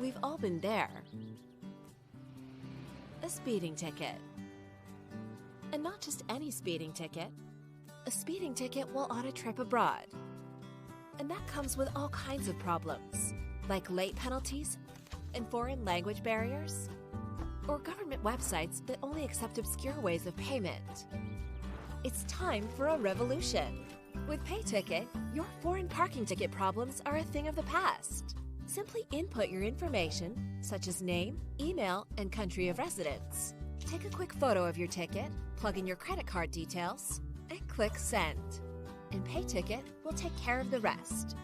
We've all been there. A speeding ticket. And not just any speeding ticket. A speeding ticket while on a trip abroad. And that comes with all kinds of problems, like late penalties and foreign language barriers, or government websites that only accept obscure ways of payment. It's time for a revolution. With PayTicket, your foreign parking ticket problems are a thing of the past. Simply input your information, such as name, email, and country of residence. Take a quick photo of your ticket, plug in your credit card details, and click Send. And PayTicket will take care of the rest.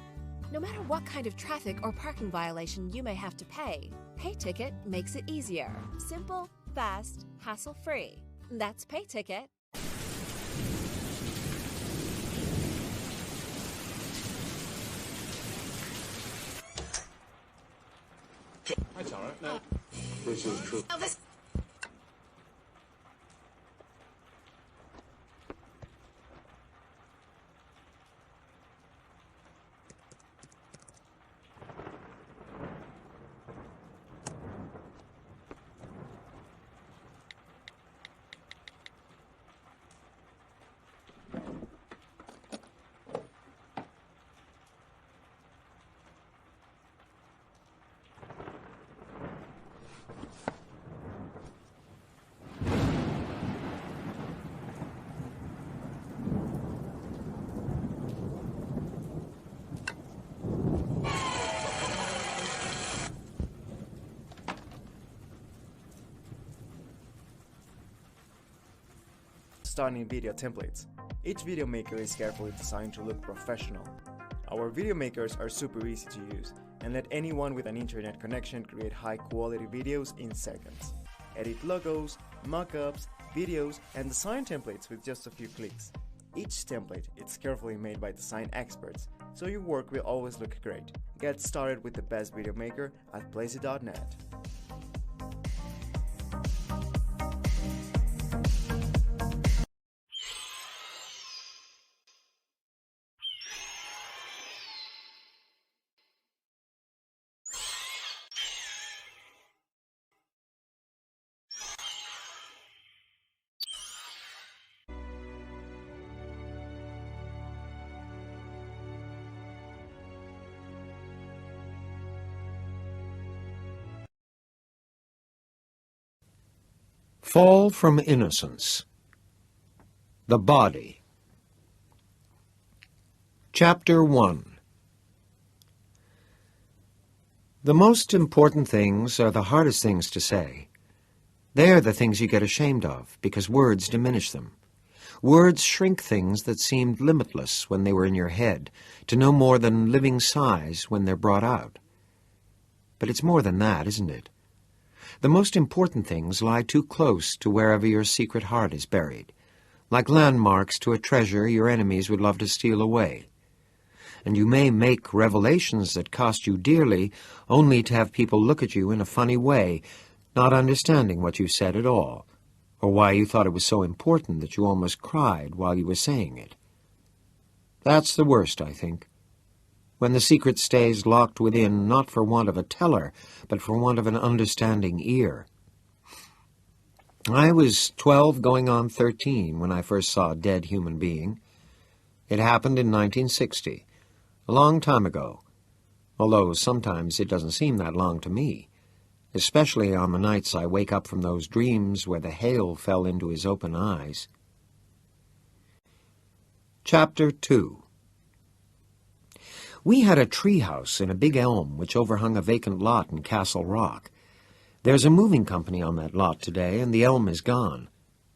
No matter what kind of traffic or parking violation you may have to pay, PayTicket makes it easier. Simple, fast, hassle-free. That's PayTicket. That's all right. No, this is true. Stunning video templates. Each video maker is carefully designed to look professional. Our video makers are super easy to use and let anyone with an internet connection create high quality videos in seconds. Edit logos, mockups, videos, and design templates with just a few clicks. Each template is carefully made by design experts, so your work will always look great. Get started with the best video maker at Plazy.net. Fall from Innocence. The Body. Chapter 1. The most important things are the hardest things to say. They're the things you get ashamed of, because words diminish them. Words shrink things that seemed limitless when they were in your head, to no more than living size when they're brought out. But it's more than that, isn't it? The most important things lie too close to wherever your secret heart is buried, like landmarks to a treasure your enemies would love to steal away. And you may make revelations that cost you dearly, only to have people look at you in a funny way, not understanding what you said at all, or why you thought it was so important that you almost cried while you were saying it. That's the worst, I think. When the secret stays locked within, not for want of a teller, but for want of an understanding ear. I was 12 going on 13 when I first saw a dead human being. It happened in 1960, a long time ago, although sometimes it doesn't seem that long to me, especially on the nights I wake up from those dreams where the hail fell into his open eyes. Chapter 2. We had a treehouse in a big elm which overhung a vacant lot in Castle Rock. There's a moving company on that lot today, and the elm is gone.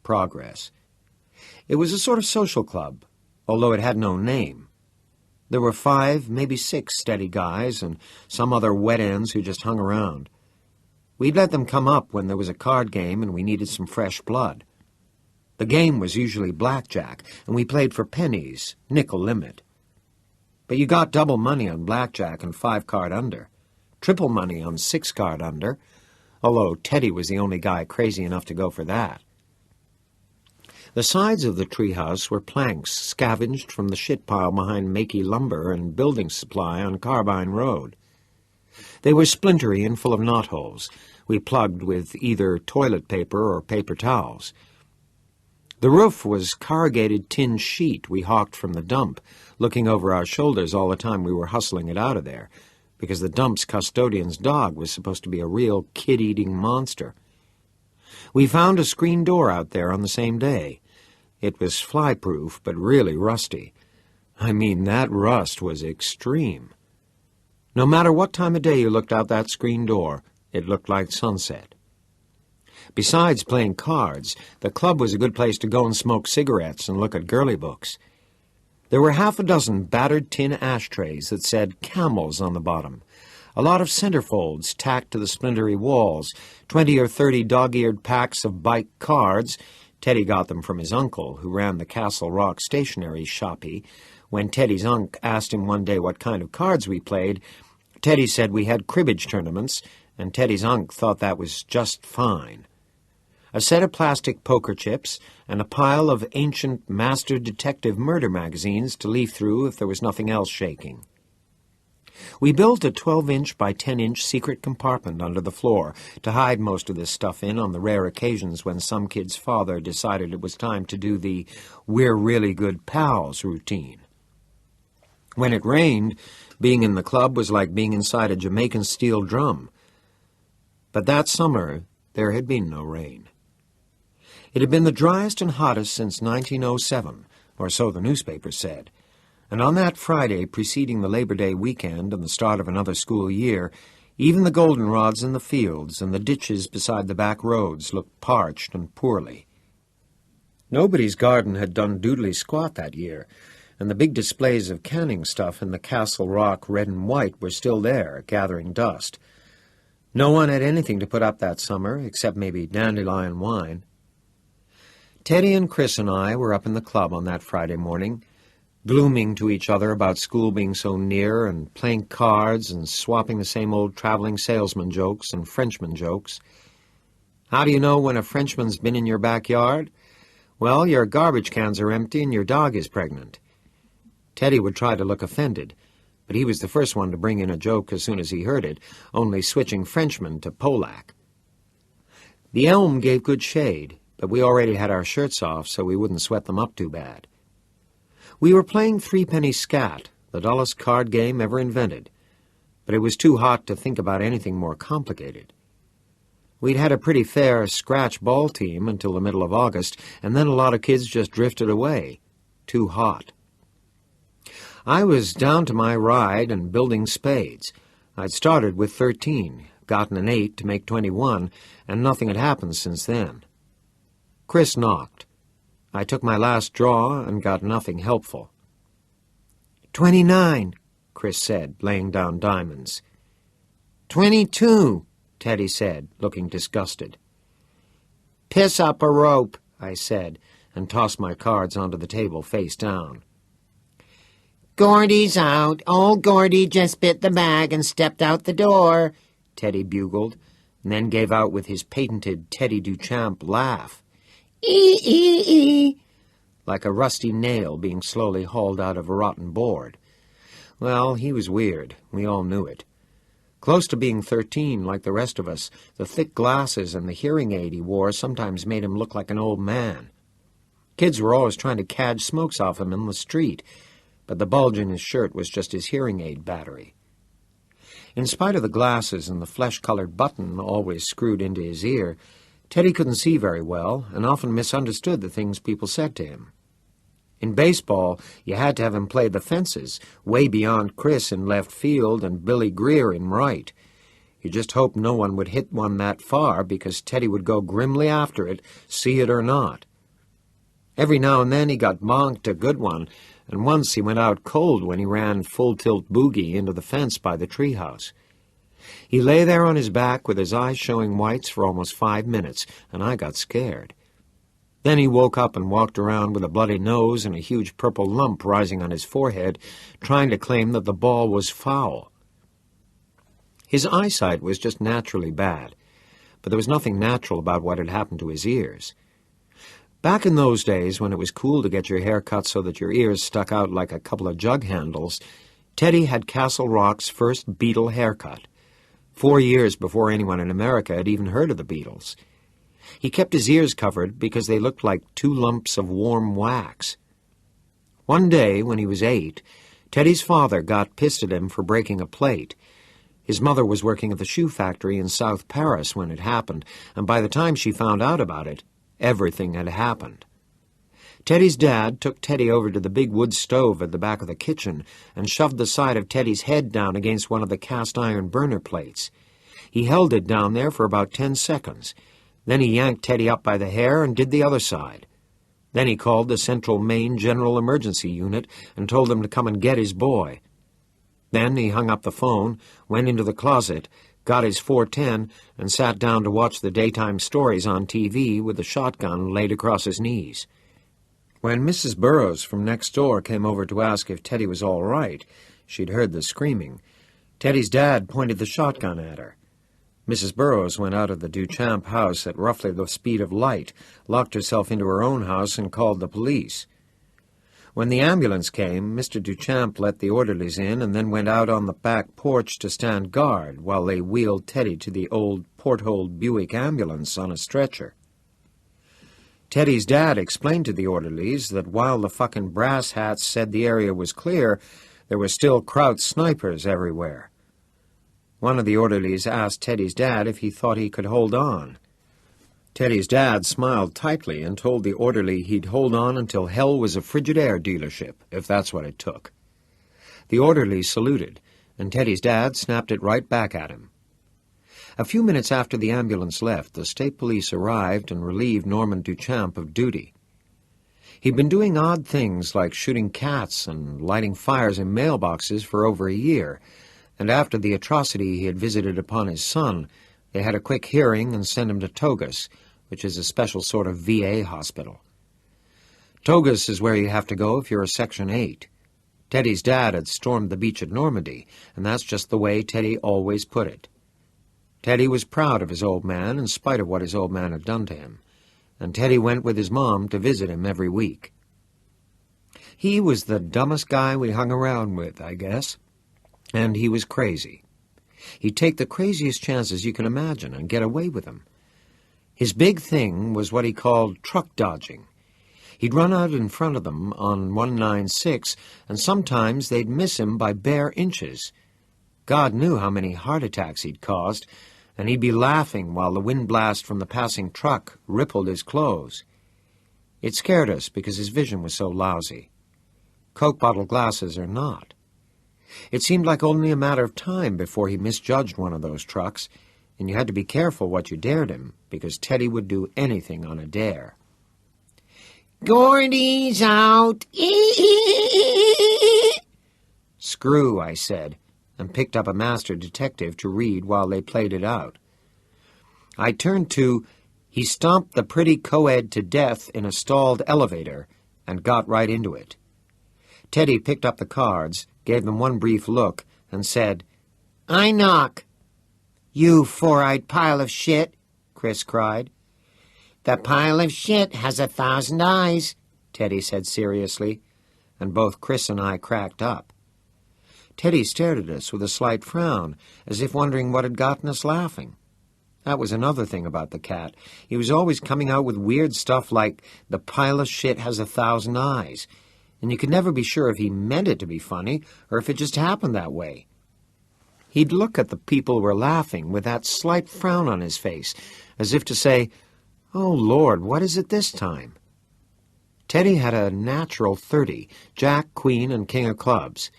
Progress. It was a sort of social club, although it had no name. There were 5, maybe 6 steady guys, and some other wet ends who just hung around. We'd let them come up when there was a card game and we needed some fresh blood. The game was usually blackjack, and we played for pennies, nickel limit. But you got double money on blackjack and 5-card under, triple money on 6-card under, although Teddy was the only guy crazy enough to go for that. The sides of the treehouse were planks scavenged from the shit pile behind Makey Lumber and Building Supply on Carbine Road. They were splintery and full of knotholes. We plugged with either toilet paper or paper towels. The roof was corrugated tin sheet we hawked from the dump, looking over our shoulders all the time we were hustling it out of there, because the dump's custodian's dog was supposed to be a real kid-eating monster. We found a screen door out there on the same day. It was fly-proof, but really rusty. I mean, that rust was extreme. No matter what time of day you looked out that screen door, it looked like sunset. Besides playing cards, the club was a good place to go and smoke cigarettes and look at girly books. There were half a dozen battered tin ashtrays that said Camels on the bottom, a lot of centerfolds tacked to the splintery walls, 20 or 30 dog-eared packs of bike cards. Teddy got them from his uncle, who ran the Castle Rock stationery shoppy. When Teddy's unc asked him one day what kind of cards we played, Teddy said we had cribbage tournaments, and Teddy's unc thought that was just fine. A set of plastic poker chips, and a pile of ancient Master Detective murder magazines to leaf through if there was nothing else shaking. We built a 12-inch by 10-inch secret compartment under the floor to hide most of this stuff in on the rare occasions when some kid's father decided it was time to do the "we're really good pals" routine. When it rained, being in the club was like being inside a Jamaican steel drum. But that summer, there had been no rain. It had been the driest and hottest since 1907, or so the newspapers said, and on that Friday preceding the Labor Day weekend and the start of another school year, even the goldenrods in the fields and the ditches beside the back roads looked parched and poorly. Nobody's garden had done doodly squat that year, and the big displays of canning stuff in the Castle Rock red and white were still there, gathering dust. No one had anything to put up that summer, except maybe dandelion wine. Teddy and Chris and I were up in the club on that Friday morning, glooming to each other about school being so near and playing cards and swapping the same old traveling salesman jokes and Frenchman jokes. How do you know when a Frenchman's been in your backyard? Well, your garbage cans are empty and your dog is pregnant. Teddy would try to look offended, but he was the first one to bring in a joke as soon as he heard it, only switching Frenchman to Polack. The elm gave good shade, but we already had our shirts off, so we wouldn't sweat them up too bad. We were playing threepenny scat, the dullest card game ever invented, but it was too hot to think about anything more complicated. We'd had a pretty fair scratch ball team until the middle of August, and then a lot of kids just drifted away. Too hot. I was down to my ride and building spades. I'd started with 13, gotten an 8 to make 21, and nothing had happened since then. Chris knocked. I took my last draw and got nothing helpful. 29, Chris said, laying down diamonds. 22, Teddy said, looking disgusted. Piss up a rope, I said, and tossed my cards onto the table face down. Gordy's out. Old Gordy just bit the bag and stepped out the door, Teddy bugled, and then gave out with his patented Teddy Duchamp laugh. Ee, like a rusty nail being slowly hauled out of a rotten board. Well, he was weird. We all knew it. Close to being 13, like the rest of us, the thick glasses and the hearing aid he wore sometimes made him look like an old man. Kids were always trying to cadge smokes off him in the street, but the bulge in his shirt was just his hearing aid battery. In spite of the glasses and the flesh-colored button always screwed into his ear, Teddy couldn't see very well and often misunderstood the things people said to him. In baseball, you had to have him play the fences, way beyond Chris in left field and Billy Greer in right. You just hoped no one would hit one that far because Teddy would go grimly after it, see it or not. Every now and then he got bonked a good one, and once he went out cold when he ran full-tilt boogie into the fence by the treehouse. He lay there on his back with his eyes showing whites for almost 5 minutes, and I got scared. Then he woke up and walked around with a bloody nose and a huge purple lump rising on his forehead, trying to claim that the ball was foul. His eyesight was just naturally bad, but there was nothing natural about what had happened to his ears. Back in those days, when it was cool to get your hair cut so that your ears stuck out like a couple of jug handles, Teddy had Castle Rock's first Beatle haircut. 4 years before anyone in America had even heard of the Beatles. He kept his ears covered because they looked like 2 lumps of warm wax. One day, when he was 8, Teddy's father got pissed at him for breaking a plate. His mother was working at the shoe factory in South Paris when it happened, and by the time she found out about it, everything had happened. Teddy's dad took Teddy over to the big wood stove at the back of the kitchen and shoved the side of Teddy's head down against one of the cast-iron burner plates. He held it down there for about 10 seconds. Then he yanked Teddy up by the hair and did the other side. Then he called the Central Maine General Emergency Unit and told them to come and get his boy. Then he hung up the phone, went into the closet, got his .410, and sat down to watch the daytime stories on TV with the shotgun laid across his knees. When Mrs. Burroughs from next door came over to ask if Teddy was all right, she'd heard the screaming. Teddy's dad pointed the shotgun at her. Mrs. Burroughs went out of the Duchamp house at roughly the speed of light, locked herself into her own house, and called the police. When the ambulance came, Mr. Duchamp let the orderlies in and then went out on the back porch to stand guard while they wheeled Teddy to the old porthole Buick ambulance on a stretcher. Teddy's dad explained to the orderlies that while the fucking brass hats said the area was clear, there were still Kraut snipers everywhere. One of the orderlies asked Teddy's dad if he thought he could hold on. Teddy's dad smiled tightly and told the orderly he'd hold on until hell was a Frigidaire dealership, if that's what it took. The orderly saluted, and Teddy's dad snapped it right back at him. A few minutes after the ambulance left, the state police arrived and relieved Norman Duchamp of duty. He'd been doing odd things like shooting cats and lighting fires in mailboxes for over a year, and after the atrocity he had visited upon his son, they had a quick hearing and sent him to Togus, which is a special sort of VA hospital. Togus is where you have to go if you're a Section 8. Teddy's dad had stormed the beach at Normandy, and that's just the way Teddy always put it. Teddy was proud of his old man in spite of what his old man had done to him, and Teddy went with his mom to visit him every week. He was the dumbest guy we hung around with, I guess, and he was crazy. He'd take the craziest chances you can imagine and get away with them. His big thing was what he called truck dodging. He'd run out in front of them on 196, and sometimes they'd miss him by bare inches. God knew how many heart attacks he'd caused, and he'd be laughing while the wind blast from the passing truck rippled his clothes. It scared us because his vision was so lousy. Coke bottle glasses or not. It seemed like only a matter of time before he misjudged one of those trucks, and you had to be careful what you dared him, because Teddy would do anything on a dare. "Gordy's out!" "Screw," I said, and picked up a master detective to read while they played it out. I turned to, "He stomped the pretty co-ed to death in a stalled elevator," and got right into it. Teddy picked up the cards, gave them one brief look, and said, "I knock." "You four-eyed pile of shit," Chris cried. "The pile of shit has 1,000 eyes," Teddy said seriously, and both Chris and I cracked up. Teddy stared at us with a slight frown, as if wondering what had gotten us laughing. That was another thing about the cat. He was always coming out with weird stuff like, "The pile of shit has 1,000 eyes," and you could never be sure if he meant it to be funny or if it just happened that way. He'd look at the people who were laughing with that slight frown on his face, as if to say, "Oh, Lord, what is it this time?" Teddy had a natural 30, Jack, Queen, and King of Clubs.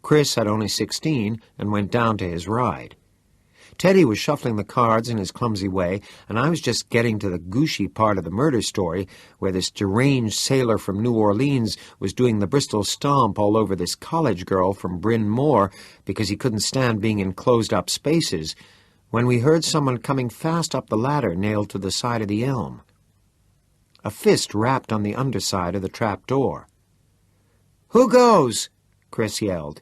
Chris had only 16 and went down to his ride. Teddy was shuffling the cards in his clumsy way, and I was just getting to the gooshy part of the murder story where this deranged sailor from New Orleans was doing the Bristol stomp all over this college girl from Bryn Mawr because he couldn't stand being in closed-up spaces, when we heard someone coming fast up the ladder nailed to the side of the elm. A fist rapped on the underside of the trap door. "Who goes?" Chris yelled.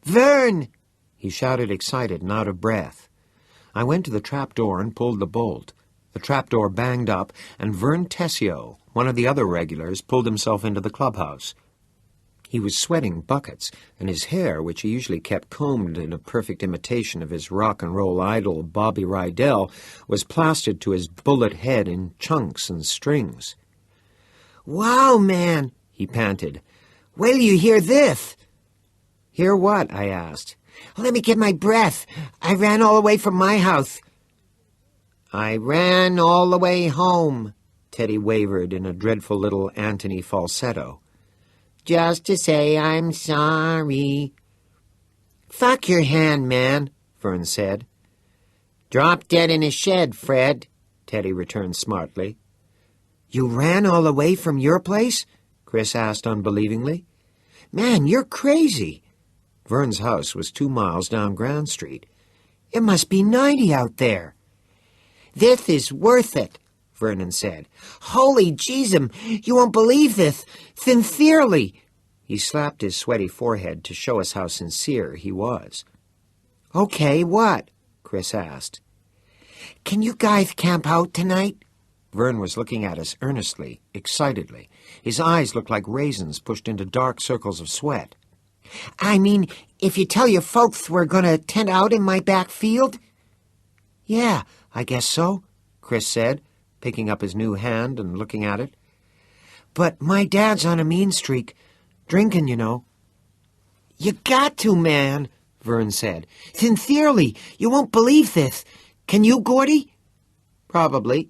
"Vern!" He shouted, excited and out of breath. I went to the trapdoor and pulled the bolt. The trapdoor banged up, and Vern Tessio, one of the other regulars, pulled himself into the clubhouse. He was sweating buckets, and his hair, which he usually kept combed in a perfect imitation of his rock-and-roll idol Bobby Rydell, was plastered to his bullet head in chunks and strings. "Wow, man," he panted. "Wait till you hear this." "Hear what?" I asked. "Let me get my breath. I ran all the way from my house." "I ran all the way home," Teddy wavered in a dreadful little Antony falsetto. "Just to say I'm sorry." "Fuck your hand, man," Vern said. "Drop dead in a shed, Fred," Teddy returned smartly. "You ran all the way from your place?" Chris asked unbelievingly. "Man, you're crazy." Vern's house was 2 miles down Grand Street. "It must be 90 out there." "This is worth it," Vernon said. "Holy Jeezum, you won't believe this. Sincerely." He slapped his sweaty forehead to show us how sincere he was. "Okay, what?" Chris asked. "Can you guys camp out tonight?" Vern was looking at us earnestly, excitedly. His eyes looked like raisins pushed into dark circles of sweat. "I mean, if you tell your folks we're going to tent out in my back field?" "Yeah, I guess so," Chris said, picking up his new hand and looking at it. "But my dad's on a mean streak. Drinking, you know." "You got to, man," Vern said. "Sincerely, you won't believe this. Can you, Gordy?" "Probably."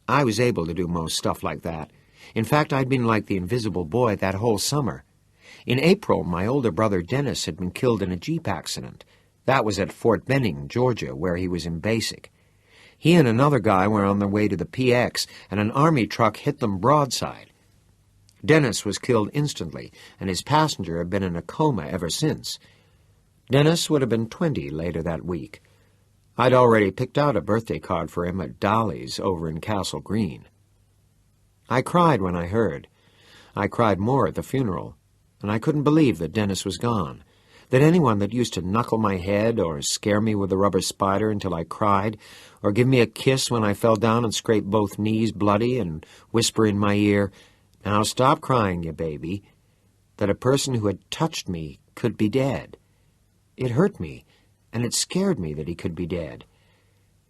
I was able to do most stuff like that. In fact, I'd been like the invisible boy that whole summer. In April, my older brother Dennis had been killed in a Jeep accident. That was at Fort Benning, Georgia, where he was in basic. He and another guy were on their way to the PX, and an army truck hit them broadside. Dennis was killed instantly, and his passenger had been in a coma ever since. Dennis would have been 20 later that week. I'd already picked out a birthday card for him at Dolly's over in Castle Green. I cried when I heard. I cried more at the funeral, and I couldn't believe that Dennis was gone, that anyone that used to knuckle my head or scare me with a rubber spider until I cried, or give me a kiss when I fell down and scraped both knees bloody and whisper in my ear, "Now stop crying, you baby," that a person who had touched me could be dead. It hurt me, and it scared me that he could be dead.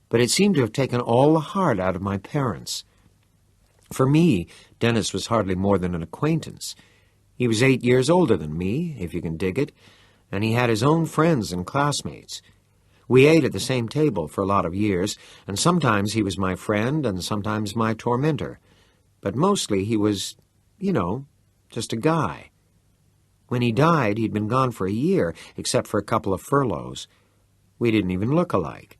But it seemed to have taken all the heart out of my parents. For me, Dennis was hardly more than an acquaintance. He was 8 years older than me, if you can dig it, and he had his own friends and classmates. We ate at the same table for a lot of years, and sometimes he was my friend and sometimes my tormentor. But mostly he was, just a guy. When he died, he'd been gone for a year, except for a couple of furloughs. We didn't even look alike.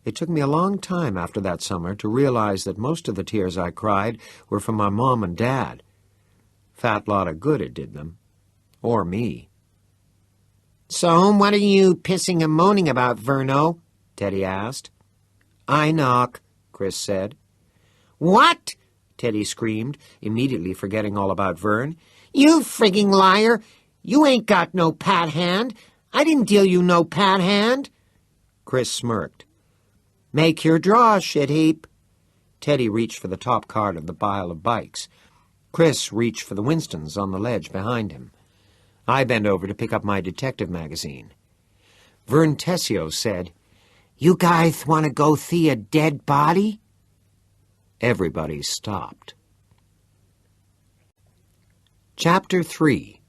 It took me a long time after that summer to realize that most of the tears I cried were for my mom and dad. Fat lot of good it did them. Or me. "So, what are you pissing and moaning about, Verno?" Teddy asked. "I knock," Chris said. "What?" Teddy screamed, immediately forgetting all about Vern. "You frigging liar! You ain't got no pat hand. I didn't deal you no pat hand." Chris smirked. "Make your draw, shitheap." Teddy reached for the top card of the pile of bikes. Chris reached for the Winstons on the ledge behind him. I bent over to pick up my detective magazine. Vern Tessio said, "You guys want to go see a dead body?" Everybody stopped. Chapter 3.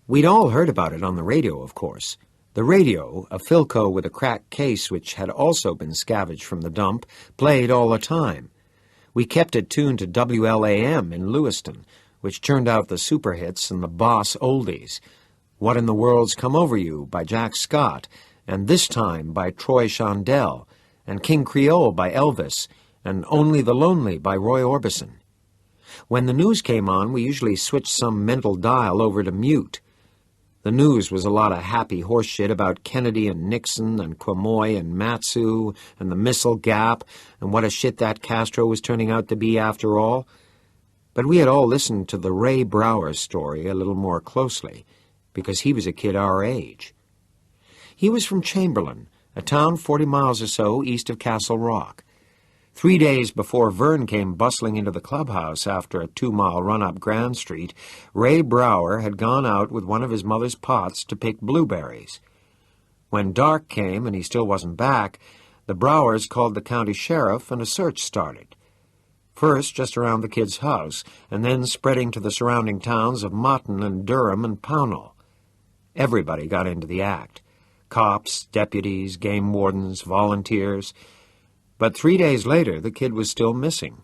We'd all heard about it on the radio, of course. The radio, a Philco with a cracked case which had also been scavenged from the dump, played all the time. We kept it tuned to WLAM in Lewiston, which churned out the super hits and the boss oldies. What in the World's Come Over You by Jack Scott, and This Time by Troy Shondell, and King Creole by Elvis, and Only the Lonely by Roy Orbison. When the news came on, we usually switched some mental dial over to mute. The news was a lot of happy horseshit about Kennedy and Nixon and Quemoy and Matsu and the missile gap and what a shit that Castro was turning out to be after all. But we had all listened to the Ray Brower story a little more closely, because he was a kid our age. He was from Chamberlain, a town 40 miles or so east of Castle Rock. 3 days before Vern came bustling into the clubhouse after a 2-mile run up Grand Street, Ray Brower had gone out with one of his mother's pots to pick blueberries. When dark came and he still wasn't back, the Browers called the county sheriff and a search started. First just around the kid's house, and then spreading to the surrounding towns of Motton and Durham and Pownell. Everybody got into the act. Cops, deputies, game wardens, volunteers. But 3 days later, the kid was still missing.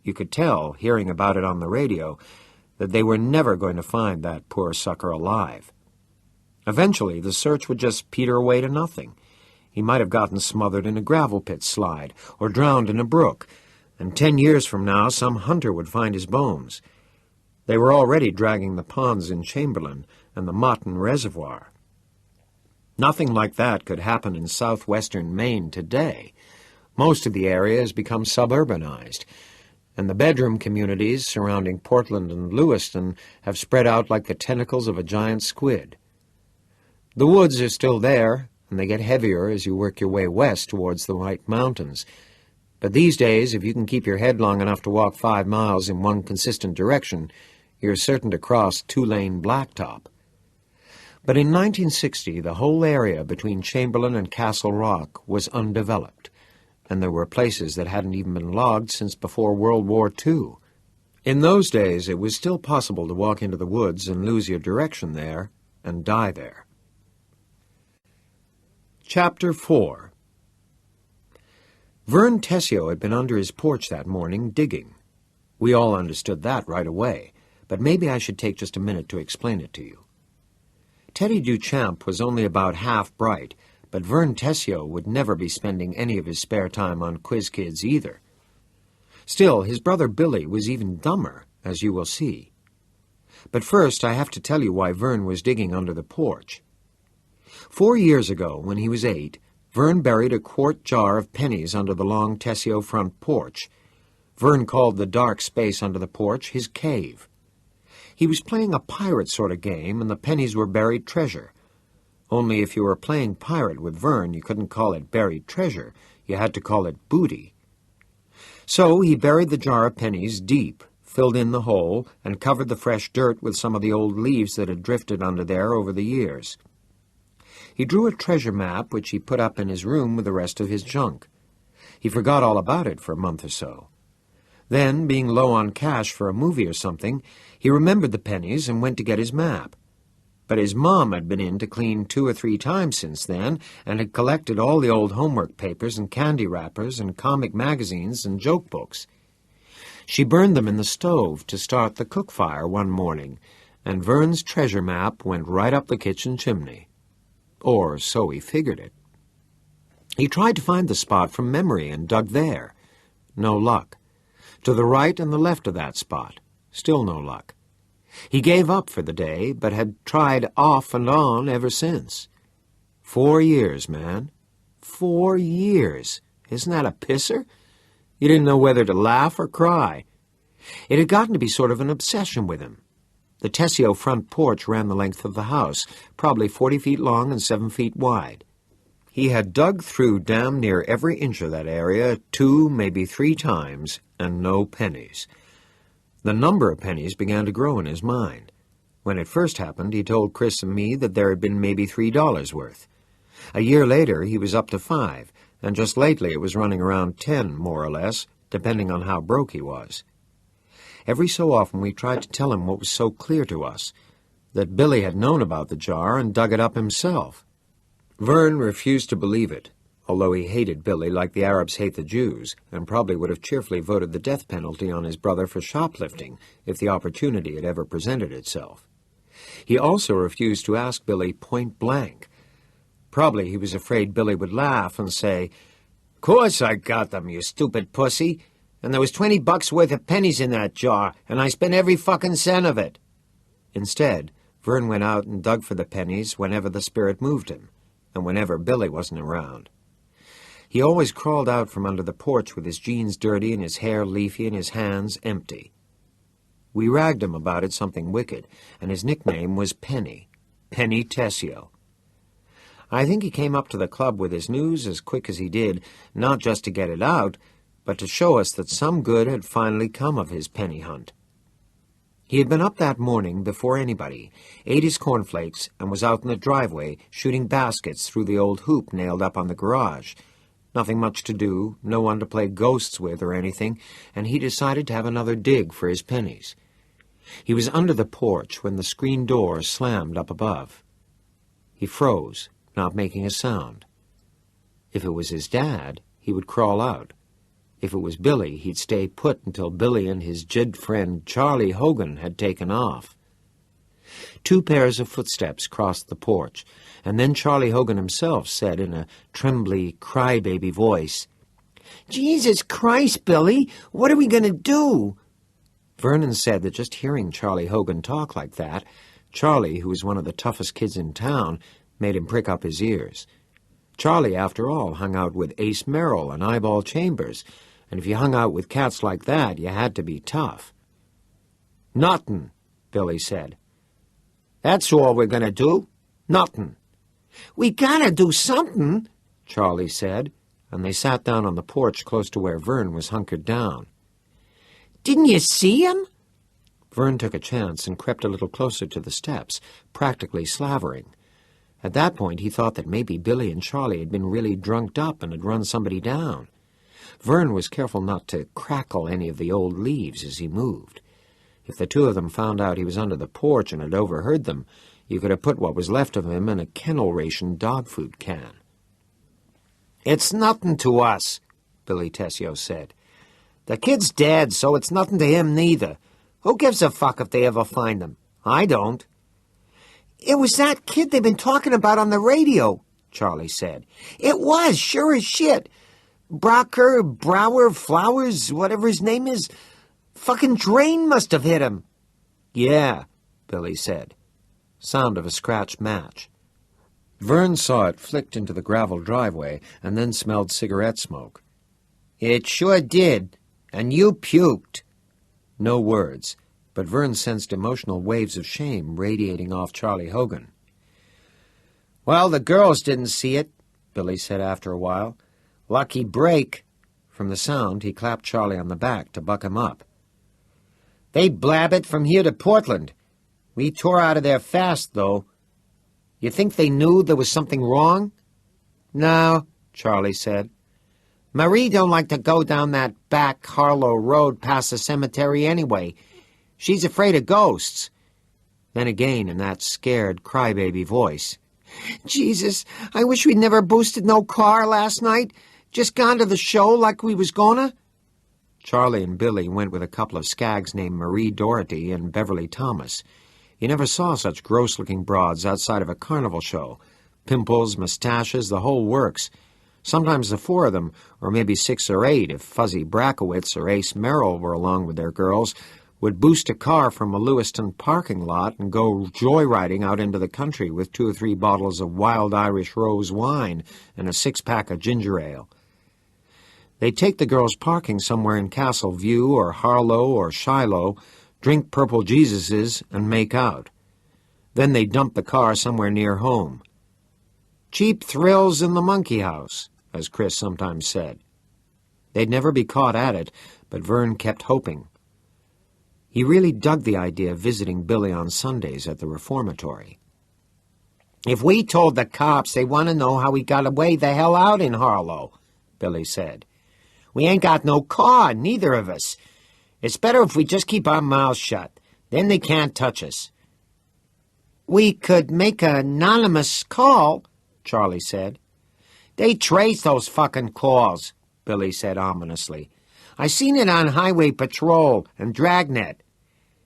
You could tell, hearing about it on the radio, that they were never going to find that poor sucker alive. Eventually, the search would just peter away to nothing. He might have gotten smothered in a gravel pit slide or drowned in a brook, and 10 years from now some hunter would find his bones. They were already dragging the ponds in Chamberlain and the Motton Reservoir. Nothing like that could happen in southwestern Maine today. Most of the area has become suburbanized, and the bedroom communities surrounding Portland and Lewiston have spread out like the tentacles of a giant squid. The woods are still there, and they get heavier as you work your way west towards the White Mountains. But these days, if you can keep your head long enough to walk 5 miles in one consistent direction, you're certain to cross 2-lane blacktop. But in 1960, the whole area between Chamberlain and Castle Rock was undeveloped, and there were places that hadn't even been logged since before World War II. In those days, it was still possible to walk into the woods and lose your direction there and die there. Chapter 4. Vern Tessio had been under his porch that morning digging. We all understood that right away, but maybe I should take just a minute to explain it to you. Teddy Duchamp was only about half bright, but Vern Tessio would never be spending any of his spare time on Quiz Kids either. Still, his brother Billy was even dumber, as you will see. But first I have to tell you why Vern was digging under the porch. 4 years ago, when he was 8, Vern buried a quart jar of pennies under the long Tessio front porch. Vern called the dark space under the porch his cave. He was playing a pirate sort of game, and the pennies were buried treasure. Only if you were playing pirate with Vern, you couldn't call it buried treasure. You had to call it booty. So he buried the jar of pennies deep, filled in the hole, and covered the fresh dirt with some of the old leaves that had drifted under there over the years. He drew a treasure map, which he put up in his room with the rest of his junk. He forgot all about it for a month or so. Then, being low on cash for a movie or something, he remembered the pennies and went to get his map. But his mom had been in to clean 2 or 3 times since then and had collected all the old homework papers and candy wrappers and comic magazines and joke books. She burned them in the stove to start the cook fire one morning, and Vern's treasure map went right up the kitchen chimney. Or so he figured it. He tried to find the spot from memory and dug there. No luck. To the right and the left of that spot. Still no luck. He gave up for the day, but had tried off and on ever since. 4 years, man. 4 years. Isn't that a pisser? You didn't know whether to laugh or cry. It had gotten to be sort of an obsession with him. The Tessio front porch ran the length of the house, probably 40 feet long and 7 feet wide. He had dug through damn near every inch of that area 2, maybe 3 times, and no pennies. The number of pennies began to grow in his mind. When it first happened, he told Chris and me that there had been maybe $3 worth. A year later, he was up to 5, and just lately it was running around 10, more or less, depending on how broke he was. Every so often we tried to tell him what was so clear to us, that Billy had known about the jar and dug it up himself. Vern refused to believe it, although he hated Billy like the Arabs hate the Jews, and probably would have cheerfully voted the death penalty on his brother for shoplifting if the opportunity had ever presented itself. He also refused to ask Billy point blank. Probably he was afraid Billy would laugh and say, "Course I got them, you stupid pussy. And there was $20 worth of pennies in that jar, and I spent every fucking cent of it." Instead, Vern went out and dug for the pennies whenever the spirit moved him, and whenever Billy wasn't around. He always crawled out from under the porch with his jeans dirty and his hair leafy and his hands empty. We ragged him about it something wicked, and his nickname was Penny, Penny Tessio. I think he came up to the club with his news as quick as he did, not just to get it out, but to show us that some good had finally come of his penny hunt. He had been up that morning before anybody, ate his cornflakes, and was out in the driveway shooting baskets through the old hoop nailed up on the garage. Nothing much to do, no one to play ghosts with or anything, and he decided to have another dig for his pennies. He was under the porch when the screen door slammed up above. He froze, not making a sound. If it was his dad, he would crawl out. If it was Billy, he'd stay put until Billy and his jid friend Charlie Hogan had taken off. 2 pairs of footsteps crossed the porch, and then Charlie Hogan himself said in a trembly, crybaby voice, "Jesus Christ, Billy, what are we going to do?" Vernon said that just hearing Charlie Hogan talk like that, Charlie, who was one of the toughest kids in town, made him prick up his ears. Charlie, after all, hung out with Ace Merrill and Eyeball Chambers, and if you hung out with cats like that, you had to be tough. "Nothin'," Billy said. "That's all we're going to do. Nothin'." "We gotta do something," Charlie said, and they sat down on the porch close to where Vern was hunkered down. "Didn't you see him?" Vern took a chance and crept a little closer to the steps, practically slavering. At that point, he thought that maybe Billy and Charlie had been really drunked up and had run somebody down. Vern was careful not to crackle any of the old leaves as he moved. If the 2 of them found out he was under the porch and had overheard them, you could have put what was left of him in a kennel-ration dog food can. "It's nothing to us," Billy Tessio said. "The kid's dead, so it's nothing to him neither. Who gives a fuck if they ever find him? I don't." "It was that kid they've been talking about on the radio," Charlie said. "It was, sure as shit. Brower, Flowers, whatever his name is. Fucking drain must have hit him." "Yeah," Billy said. Sound of a scratched match. Vern saw it flicked into the gravel driveway and then smelled cigarette smoke. "It sure did. And you puked." No words, but Vern sensed emotional waves of shame radiating off Charlie Hogan. "Well, the girls didn't see it," Billy said after a while. "Lucky break." From the sound, he clapped Charlie on the back to buck him up. "They blab it from here to Portland. We tore out of there fast, though. You think they knew there was something wrong?" "No," Charlie said. "Marie don't like to go down that back Harlow Road past the cemetery anyway. She's afraid of ghosts." Then again in that scared crybaby voice. "Jesus, I wish we'd never boosted no car last night. Just gone to the show like we was gonna." Charlie and Billy went with a couple of skags named Marie Doherty and Beverly Thomas. You never saw such gross-looking broads outside of a carnival show. Pimples, mustaches, the whole works. Sometimes the 4 of them, or maybe 6 or 8 if Fuzzy Brackowitz or Ace Merrill were along with their girls, would boost a car from a Lewiston parking lot and go joyriding out into the country with 2 or 3 bottles of wild Irish rose wine and a 6-pack of ginger ale. They'd take the girls parking somewhere in Castle View or Harlow or Shiloh, drink Purple Jesuses, and make out. Then they'd dump the car somewhere near home. "Cheap thrills in the monkey house," as Chris sometimes said. They'd never be caught at it, but Vern kept hoping. He really dug the idea of visiting Billy on Sundays at the reformatory. "If we told the cops, they want to know how we got away the hell out in Harlow," Billy said. "We ain't got no car, neither of us. It's better if we just keep our mouths shut. Then they can't touch us." "We could make an anonymous call," Charlie said. "They trace those fucking calls," Billy said ominously. "I seen it on Highway Patrol and Dragnet."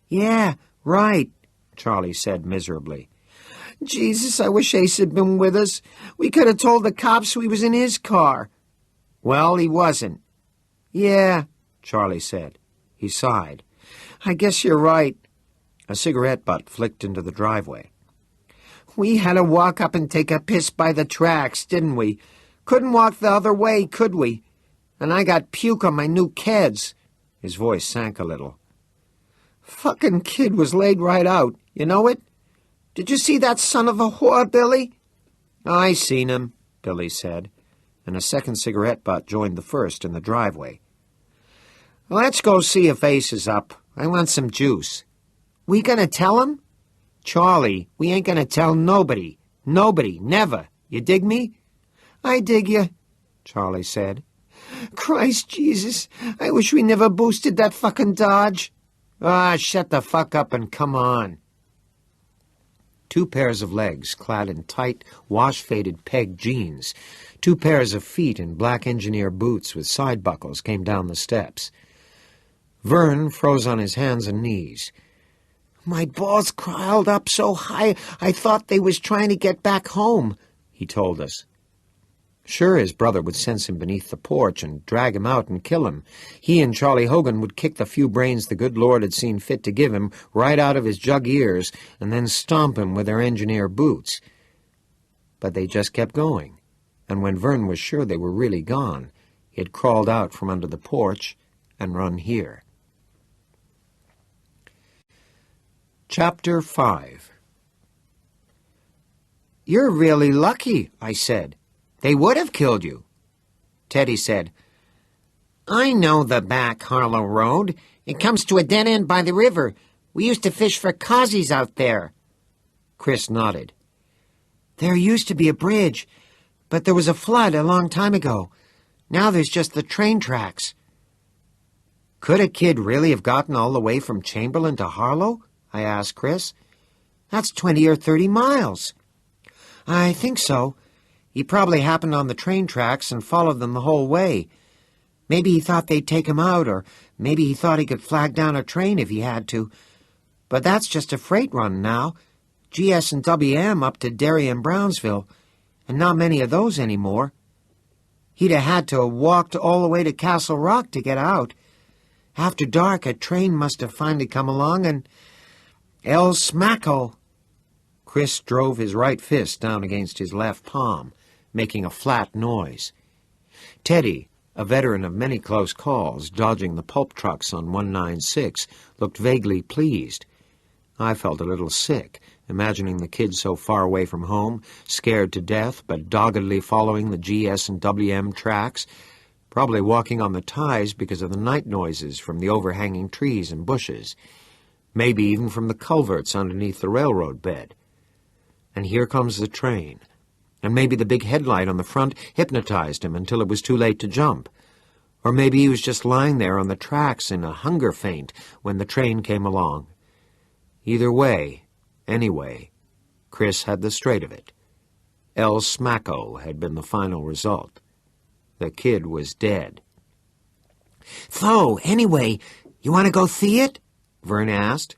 "Yeah, right," Charlie said miserably. "Jesus, I wish Ace had been with us. We could have told the cops we was in his car." "Well, he wasn't." "Yeah," Charlie said. He sighed. "I guess you're right." A cigarette butt flicked into the driveway. "We had to walk up and take a piss by the tracks, didn't we? Couldn't walk the other way, could we? And I got puke on my new keds." His voice sank a little. "Fucking kid was laid right out. You know it? Did you see that son of a whore, Billy?" "I seen him," Billy said, and a second cigarette butt joined the first in the driveway. Let's go see if Ace is up. I want some juice. We gonna tell him? Charlie, we ain't gonna tell nobody. Nobody, never. You dig me? I dig you, Charlie said. Christ Jesus, I wish we never boosted that fucking Dodge. Ah, shut the fuck up and come on. 2 pairs of legs clad in tight, wash-faded peg jeans, 2 pairs of feet in black engineer boots with side buckles came down the steps. Vern froze on his hands and knees. My balls crawled up so high I thought they was trying to get back home, he told us. Sure, his brother would sense him beneath the porch and drag him out and kill him. He and Charlie Hogan would kick the few brains the good Lord had seen fit to give him right out of his jug ears and then stomp him with their engineer boots. But they just kept going, and when Vern was sure they were really gone, he had crawled out from under the porch and run here. Chapter 5. You're really lucky, I said. They would have killed you. Teddy said, I know the back Harlow Road. It comes to a dead end by the river. We used to fish for causies out there. Chris nodded. There used to be a bridge, but there was a flood a long time ago. Now there's just the train tracks. Could a kid really have gotten all the way from Chamberlain to Harlow? I asked Chris. That's 20 or 30 miles. I think so. He probably happened on the train tracks and followed them the whole way. Maybe he thought they'd take him out, or maybe he thought he could flag down a train if he had to. But that's just a freight run now. GS and WM up to Derry and Brownsville, and not many of those anymore. He'd have had to have walked all the way to Castle Rock to get out. After dark, a train must have finally come along, and El Smacko. Chris drove his right fist down against his left palm, making a flat noise. Teddy, a veteran of many close calls, dodging the pulp trucks on 196, looked vaguely pleased. I felt a little sick, imagining the kids so far away from home, scared to death, but doggedly following the GS and WM tracks, probably walking on the ties because of the night noises from the overhanging trees and bushes, maybe even from the culverts underneath the railroad bed. And here comes the train. And maybe the big headlight on the front hypnotized him until it was too late to jump. Or maybe he was just lying there on the tracks in a hunger faint when the train came along. Either way, anyway, Chris had the straight of it. El Smacko had been the final result. The kid was dead. So, anyway, you want to go see it? Vern asked.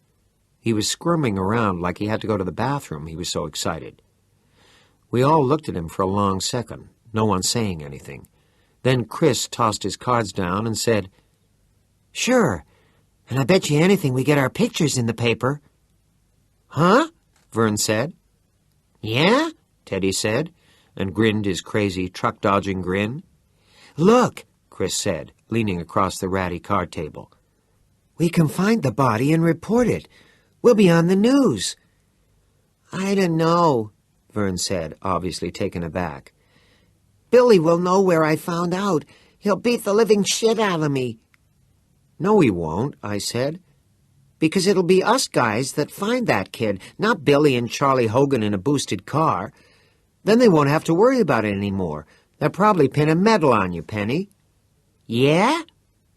He was squirming around like he had to go to the bathroom, he was so excited. We all looked at him for a long second, no one saying anything. Then Chris tossed his cards down and said, Sure, and I bet you anything we get our pictures in the paper. Huh? Vern said. Yeah? Teddy said, and grinned his crazy truck-dodging grin. Look, Chris said, leaning across the ratty card table. We can find the body and report it. We'll be on the news. I don't know, Vern said, obviously taken aback. Billy will know where I found out. He'll beat the living shit out of me. No, he won't, I said. Because it'll be us guys that find that kid, not Billy and Charlie Hogan in a boosted car. Then they won't have to worry about it anymore. They'll probably pin a medal on you, Penny. Yeah?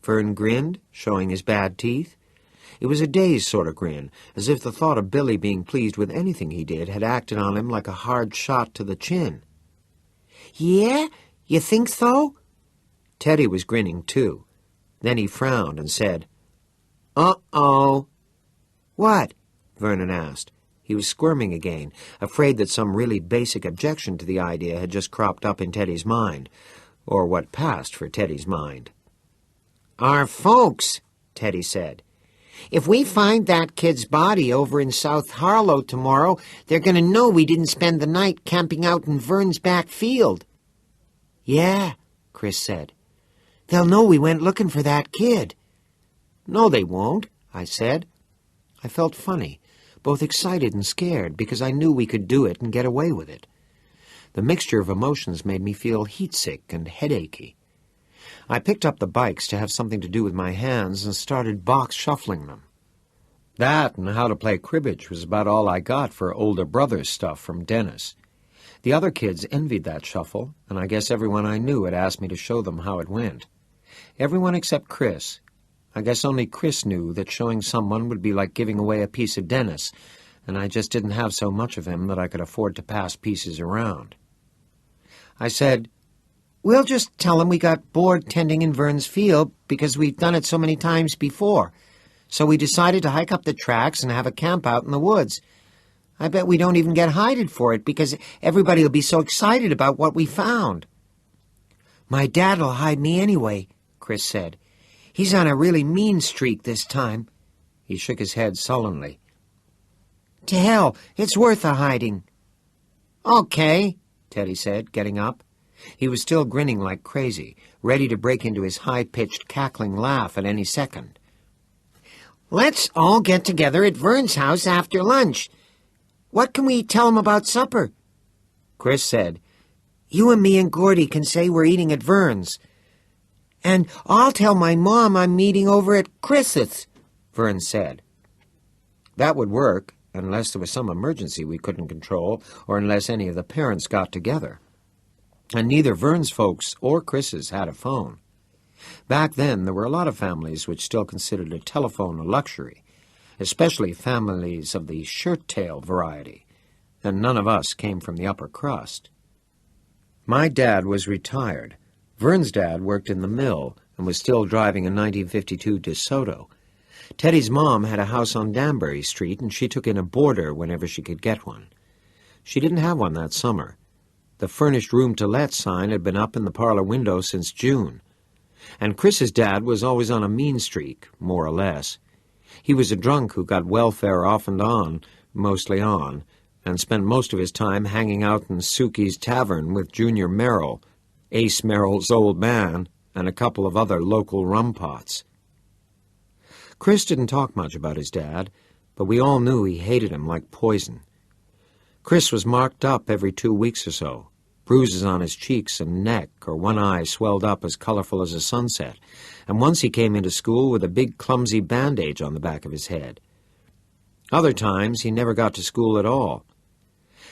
Vern grinned, showing his bad teeth. It was a dazed sort of grin, as if the thought of Billy being pleased with anything he did had acted on him like a hard shot to the chin. Yeah? You think so? Teddy was grinning, too. Then he frowned and said, Uh-oh. What? Vernon asked. He was squirming again, afraid that some really basic objection to the idea had just cropped up in Teddy's mind, or what passed for Teddy's mind. Our folks, Teddy said. If we find that kid's body over in South Harlow tomorrow, they're going to know we didn't spend the night camping out in Vern's back field. Yeah, Chris said. They'll know we went looking for that kid. No, they won't, I said. I felt funny, both excited and scared, because I knew we could do it and get away with it. The mixture of emotions made me feel heat-sick and headachy. I picked up the bikes to have something to do with my hands and started box shuffling them. That and how to play cribbage was about all I got for older brother's stuff from Dennis. The other kids envied that shuffle, and I guess everyone I knew had asked me to show them how it went. Everyone except Chris. I guess only Chris knew that showing someone would be like giving away a piece of Dennis, and I just didn't have so much of him that I could afford to pass pieces around. I said, "We'll just tell him we got bored tending in Vern's field because we've done it so many times before. So we decided to hike up the tracks and have a camp out in the woods. I bet we don't even get hided for it because everybody will be so excited about what we found." "My dad'll hide me anyway," Chris said. "He's on a really mean streak this time." He shook his head sullenly. "To hell, it's worth a hiding." "Okay," Teddy said, getting up. He was still grinning like crazy, ready to break into his high-pitched, cackling laugh at any second. "Let's all get together at Vern's house after lunch. What can we tell him about supper?" Chris said, "You and me and Gordy can say we're eating at Vern's. And I'll tell my mom I'm meeting over at Chris's," Vern said. That would work, unless there was some emergency we couldn't control, or unless any of the parents got together. And neither Vern's folks or Chris's had a phone. Back then, there were a lot of families which still considered a telephone a luxury, especially families of the shirt-tail variety, and none of us came from the upper crust. My dad was retired. Vern's dad worked in the mill and was still driving a 1952 DeSoto. Teddy's mom had a house on Danbury Street, and she took in a boarder whenever she could get one. She didn't have one that summer. The furnished room to let sign had been up in the parlor window since June. And Chris's dad was always on a mean streak, more or less. He was a drunk who got welfare off and on, mostly on, and spent most of his time hanging out in Suki's tavern with Junior Merrill, Ace Merrill's old man, and a couple of other local rum pots. Chris didn't talk much about his dad, but we all knew he hated him like poison. Chris was marked up every 2 weeks or so, bruises on his cheeks and neck, or one eye swelled up as colorful as a sunset, and once he came into school with a big clumsy bandage on the back of his head. Other times he never got to school at all.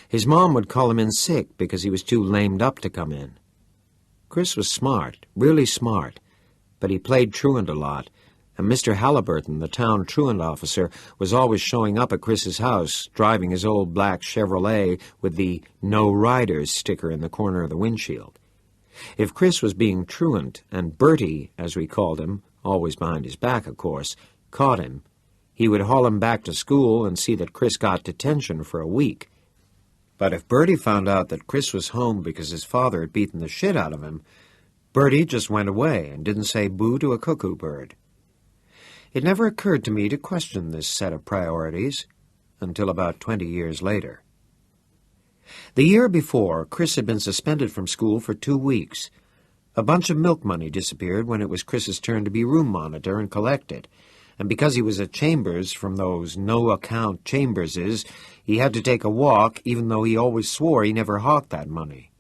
His mom would call him in sick because he was too lamed up to come in. Chris was smart, really smart, but he played truant a lot, and Mr. Halliburton, the town truant officer, was always showing up at Chris's house, driving his old black Chevrolet with the "No Riders" sticker in the corner of the windshield. If Chris was being truant, and Bertie, as we called him, always behind his back, of course, caught him, he would haul him back to school and see that Chris got detention for a week. But if Bertie found out that Chris was home because his father had beaten the shit out of him, Bertie just went away and didn't say boo to a cuckoo bird. It never occurred to me to question this set of priorities until about 20 years later. The year before, Chris had been suspended from school for 2 weeks. A bunch of milk money disappeared when it was Chris's turn to be room monitor and collect it, and because he was at Chambers from those no-account Chamberses, he had to take a walk even though he always swore he never hawked that money.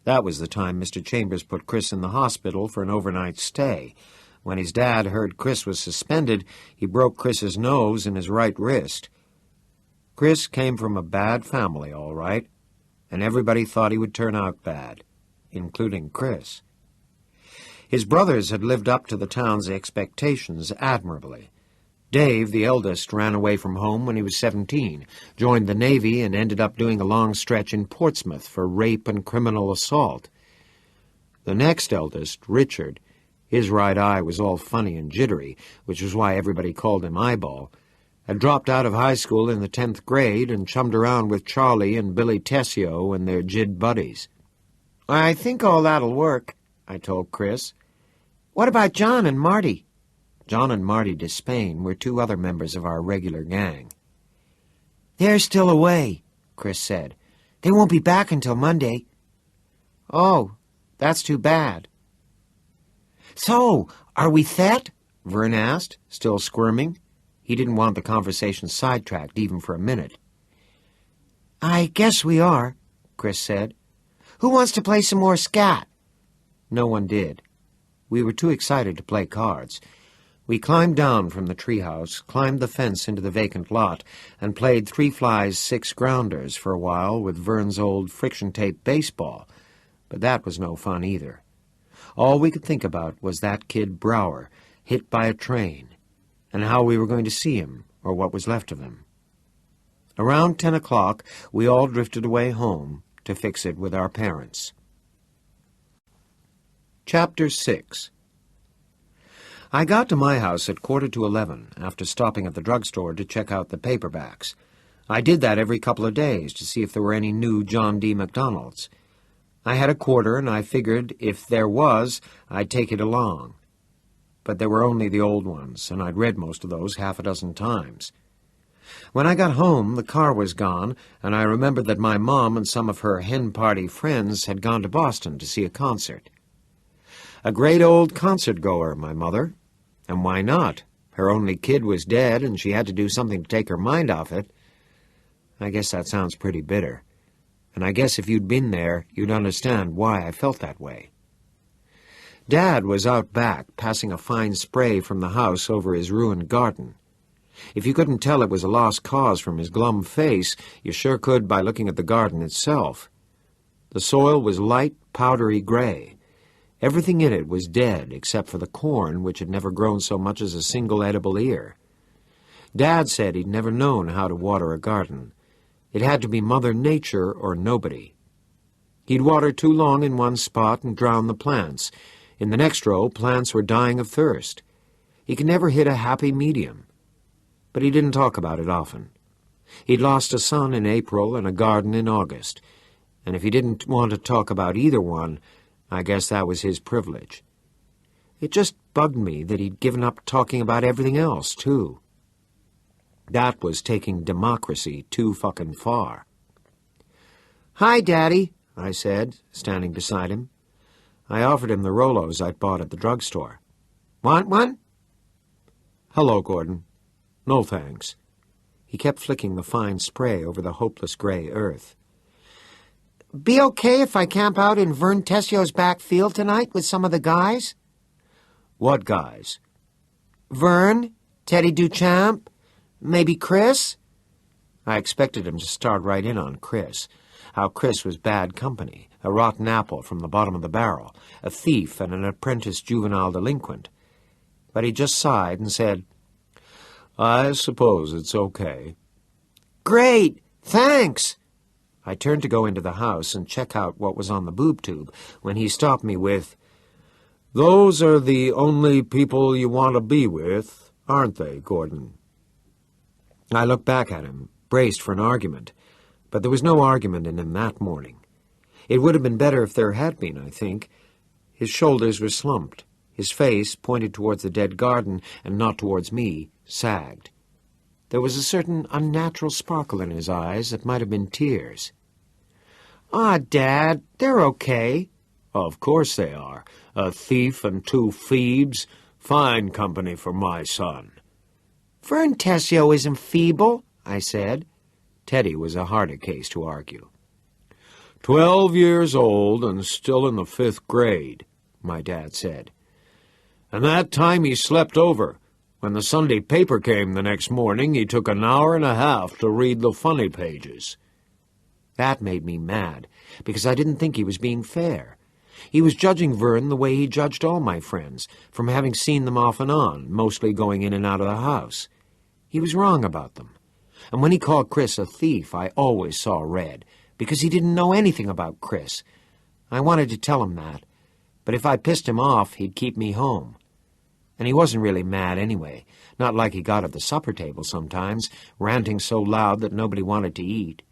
That was the time Mr. Chambers put Chris in the hospital for an overnight stay. When his dad heard Chris was suspended, he broke Chris's nose and his right wrist. Chris came from a bad family, all right, and everybody thought he would turn out bad, including Chris. His brothers had lived up to the town's expectations admirably. Dave, the eldest, ran away from home when he was 17, joined the Navy, and ended up doing a long stretch in Portsmouth for rape and criminal assault. The next eldest, Richard, his right eye was all funny and jittery, which was why everybody called him Eyeball, had dropped out of high school in the 10th grade and chummed around with Charlie and Billy Tessio and their jid buddies. "I think all that'll work," I told Chris. "What about John and Marty?" John and Marty Despain were 2 other members of our regular gang. "They're still away," Chris said. "They won't be back until Monday." "Oh, that's too bad." "So, are we set?" Vern asked, still squirming. He didn't want the conversation sidetracked even for a minute. "I guess we are," Chris said. "Who wants to play some more scat?" No one did. We were too excited to play cards. We climbed down from the treehouse, climbed the fence into the vacant lot, and played 3 flies, 6 grounders for a while with Vern's old friction-tape baseball. But that was no fun either. All we could think about was that kid Brower, hit by a train, and how we were going to see him, or what was left of him. Around 10 o'clock, we all drifted away home to fix it with our parents. Chapter 6. I got to my house at 11:15 after stopping at the drugstore to check out the paperbacks. I did that every couple of days to see if there were any new John D. MacDonalds. I had a quarter, and I figured if there was, I'd take it along. But there were only the old ones, and I'd read most of those half a dozen times. When I got home, the car was gone, and I remembered that my mom and some of her hen-party friends had gone to Boston to see a concert. A great old concert-goer, my mother. And why not? Her only kid was dead, and she had to do something to take her mind off it. I guess that sounds pretty bitter. And I guess if you'd been there, you'd understand why I felt that way. Dad was out back, passing a fine spray from the house over his ruined garden. If you couldn't tell it was a lost cause from his glum face, you sure could by looking at the garden itself. The soil was light, powdery gray. Everything in it was dead, except for the corn, which had never grown so much as a single edible ear. Dad said he'd never known how to water a garden. It had to be Mother Nature or nobody. He'd water too long in one spot and drown the plants. In the next row, plants were dying of thirst. He could never hit a happy medium. But he didn't talk about it often. He'd lost a son in April and a garden in August, and if he didn't want to talk about either one, I guess that was his privilege. It just bugged me that he'd given up talking about everything else, too. That was taking democracy too fucking far. "Hi, Daddy," I said, standing beside him. I offered him the Rolos I'd bought at the drugstore. "Want one?" "Hello, Gordon. No, thanks." He kept flicking the fine spray over the hopeless gray earth. "Be okay if I camp out in Vern Tessio's back field tonight with some of the guys?" "What guys?" "Vern, Teddy Duchamp, maybe Chris?" I expected him to start right in on Chris, how Chris was bad company, a rotten apple from the bottom of the barrel, a thief and an apprentice juvenile delinquent. But he just sighed and said, "I suppose it's okay." "Great, thanks." I turned to go into the house and check out what was on the boob tube when he stopped me with, "Those are the only people you want to be with, aren't they, Gordon?" I looked back at him, braced for an argument, but there was no argument in him that morning. It would have been better if there had been, I think. His shoulders were slumped. His face, pointed towards the dead garden and not towards me, sagged. There was a certain unnatural sparkle in his eyes that might have been tears. "Ah, Dad, they're okay." "Of course they are. A thief and 2 Phoebes. Fine company for my son." "Vern Tessio isn't feeble," I said. Teddy was a harder case to argue. 12 years old and still in the 5th grade, my dad said. And that time he slept over. When the Sunday paper came the next morning, he took an hour and a half to read the funny pages. That made me mad, because I didn't think he was being fair. He was judging Vern the way he judged all my friends, from having seen them off and on, mostly going in and out of the house. He was wrong about them. And when he called Chris a thief, I always saw red, because he didn't know anything about Chris. I wanted to tell him that, but if I pissed him off, he'd keep me home. And he wasn't really mad anyway, not like he got at the supper table sometimes, ranting so loud that nobody wanted to eat.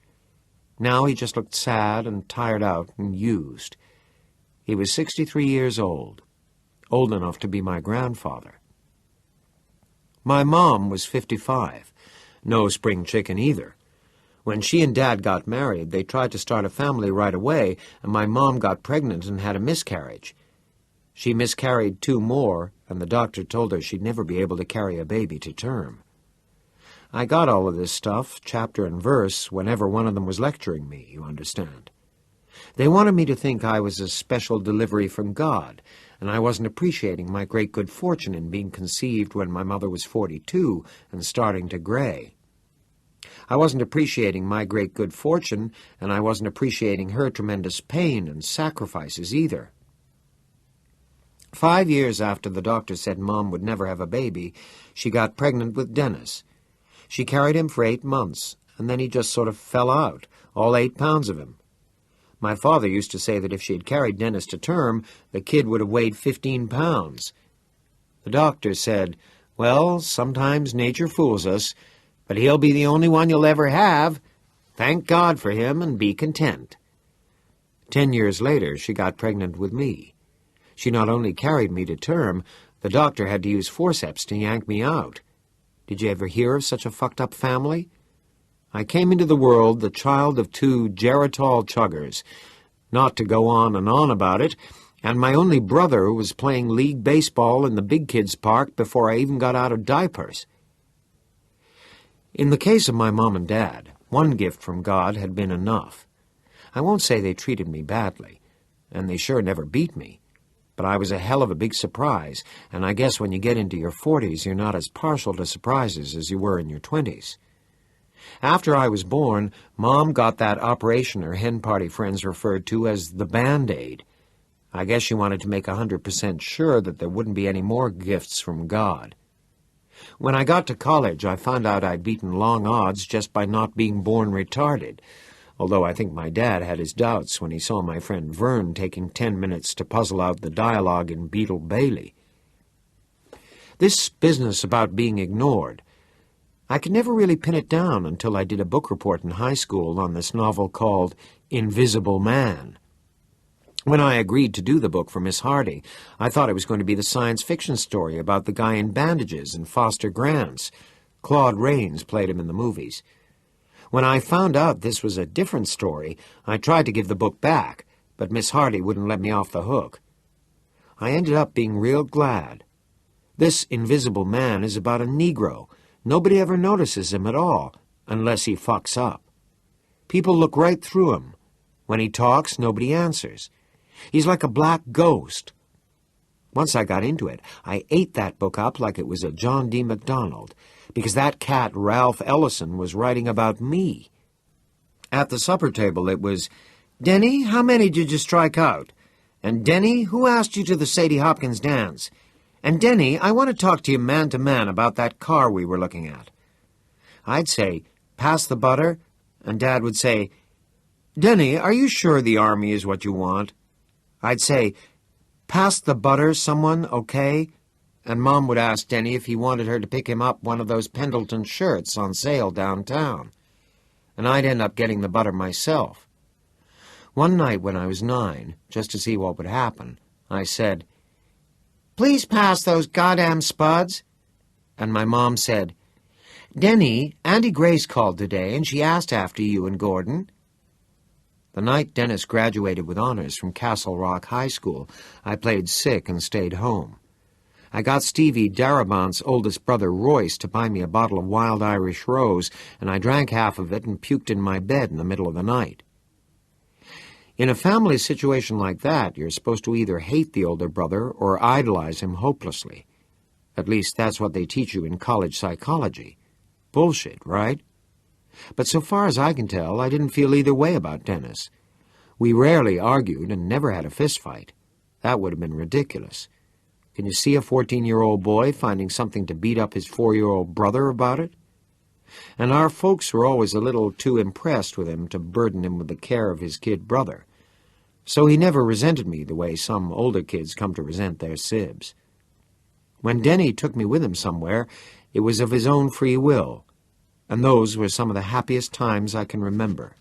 Now he just looked sad and tired out and used. He was 63 years old enough to be my grandfather. My mom was 55, no spring chicken either. When she and Dad got married, they tried to start a family right away, and my mom got pregnant and had a miscarriage. She miscarried 2 more, and the doctor told her she'd never be able to carry a baby to term. I got all of this stuff, chapter and verse, whenever one of them was lecturing me, you understand. They wanted me to think I was a special delivery from God, and I wasn't appreciating my great good fortune in being conceived when my mother was 42 and starting to gray. I wasn't appreciating my great good fortune, and I wasn't appreciating her tremendous pain and sacrifices either. 5 years after the doctor said Mom would never have a baby, she got pregnant with Dennis. She carried him for 8 months, and then he just sort of fell out, all 8 pounds of him. My father used to say that if she had carried Dennis to term, the kid would have weighed 15 pounds. The doctor said, "Well, sometimes nature fools us, but he'll be the only one you'll ever have. Thank God for him and be content." 10 years later, she got pregnant with me. She not only carried me to term, the doctor had to use forceps to yank me out. Did you ever hear of such a fucked-up family? I came into the world the child of 2 Geritol chuggers, not to go on and on about it, and my only brother was playing league baseball in the big kids' park before I even got out of diapers. In the case of my mom and dad, one gift from God had been enough. I won't say they treated me badly, and they sure never beat me, but I was a hell of a big surprise, and I guess when you get into your 40s, you're not as partial to surprises as you were in your 20s. After I was born, Mom got that operation her hen party friends referred to as the Band-Aid. I guess she wanted to make 100% sure that there wouldn't be any more gifts from God. When I got to college, I found out I'd beaten long odds just by not being born retarded, although I think my dad had his doubts when he saw my friend Vern taking 10 minutes to puzzle out the dialogue in Beetle Bailey. This business about being ignored, I could never really pin it down until I did a book report in high school on this novel called Invisible Man. When I agreed to do the book for Miss Hardy, I thought it was going to be the science fiction story about the guy in bandages and foster grants. Claude Rains played him in the movies. When I found out this was a different story, I tried to give the book back, but Miss Hardy wouldn't let me off the hook. I ended up being real glad. This Invisible Man is about a Negro. Nobody ever notices him at all, unless he fucks up. People look right through him. When he talks, nobody answers. He's like a black ghost. Once I got into it, I ate that book up like it was a John D. MacDonald, because that cat Ralph Ellison was writing about me. At the supper table it was, "Denny, how many did you strike out? And Denny, who asked you to the Sadie Hopkins dance? And Denny, I want to talk to you man-to-man about that car we were looking at." I'd say, "Pass the butter," and Dad would say, "Denny, are you sure the Army is what you want?" I'd say, "Pass the butter, someone, okay?" And Mom would ask Denny if he wanted her to pick him up one of those Pendleton shirts on sale downtown. And I'd end up getting the butter myself. One night when I was 9, just to see what would happen, I said, "Please pass those goddamn spuds." And my mom said, "Denny, Auntie Grace called today, and she asked after you and Gordon." The night Dennis graduated with honors from Castle Rock High School, I played sick and stayed home. I got Stevie Darabont's oldest brother, Royce, to buy me a bottle of Wild Irish Rose, and I drank half of it and puked in my bed in the middle of the night. In a family situation like that, you're supposed to either hate the older brother or idolize him hopelessly. At least that's what they teach you in college psychology. Bullshit, right? But so far as I can tell, I didn't feel either way about Dennis. We rarely argued and never had a fistfight. That would have been ridiculous. Can you see a 14-year-old boy finding something to beat up his 4-year-old brother about it? And our folks were always a little too impressed with him to burden him with the care of his kid brother. So he never resented me the way some older kids come to resent their sibs. When Denny took me with him somewhere, it was of his own free will, and those were some of the happiest times I can remember.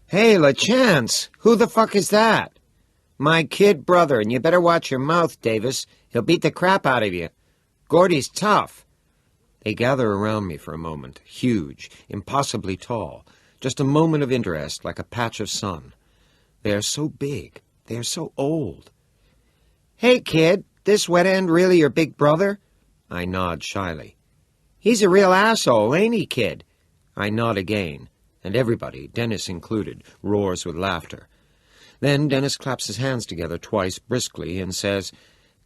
"Hey, LaChance, who the fuck is that?" "My kid brother, and you better watch your mouth, Davis. He'll beat the crap out of you. Gordy's tough." They gather around me for a moment, huge, impossibly tall, just a moment of interest like a patch of sun. They are so big. They are so old. "Hey, kid, this wet end really your big brother?" I nod shyly. "He's a real asshole, ain't he, kid?" I nod again. And everybody, Dennis included, roars with laughter. Then Dennis claps his hands together twice briskly and says,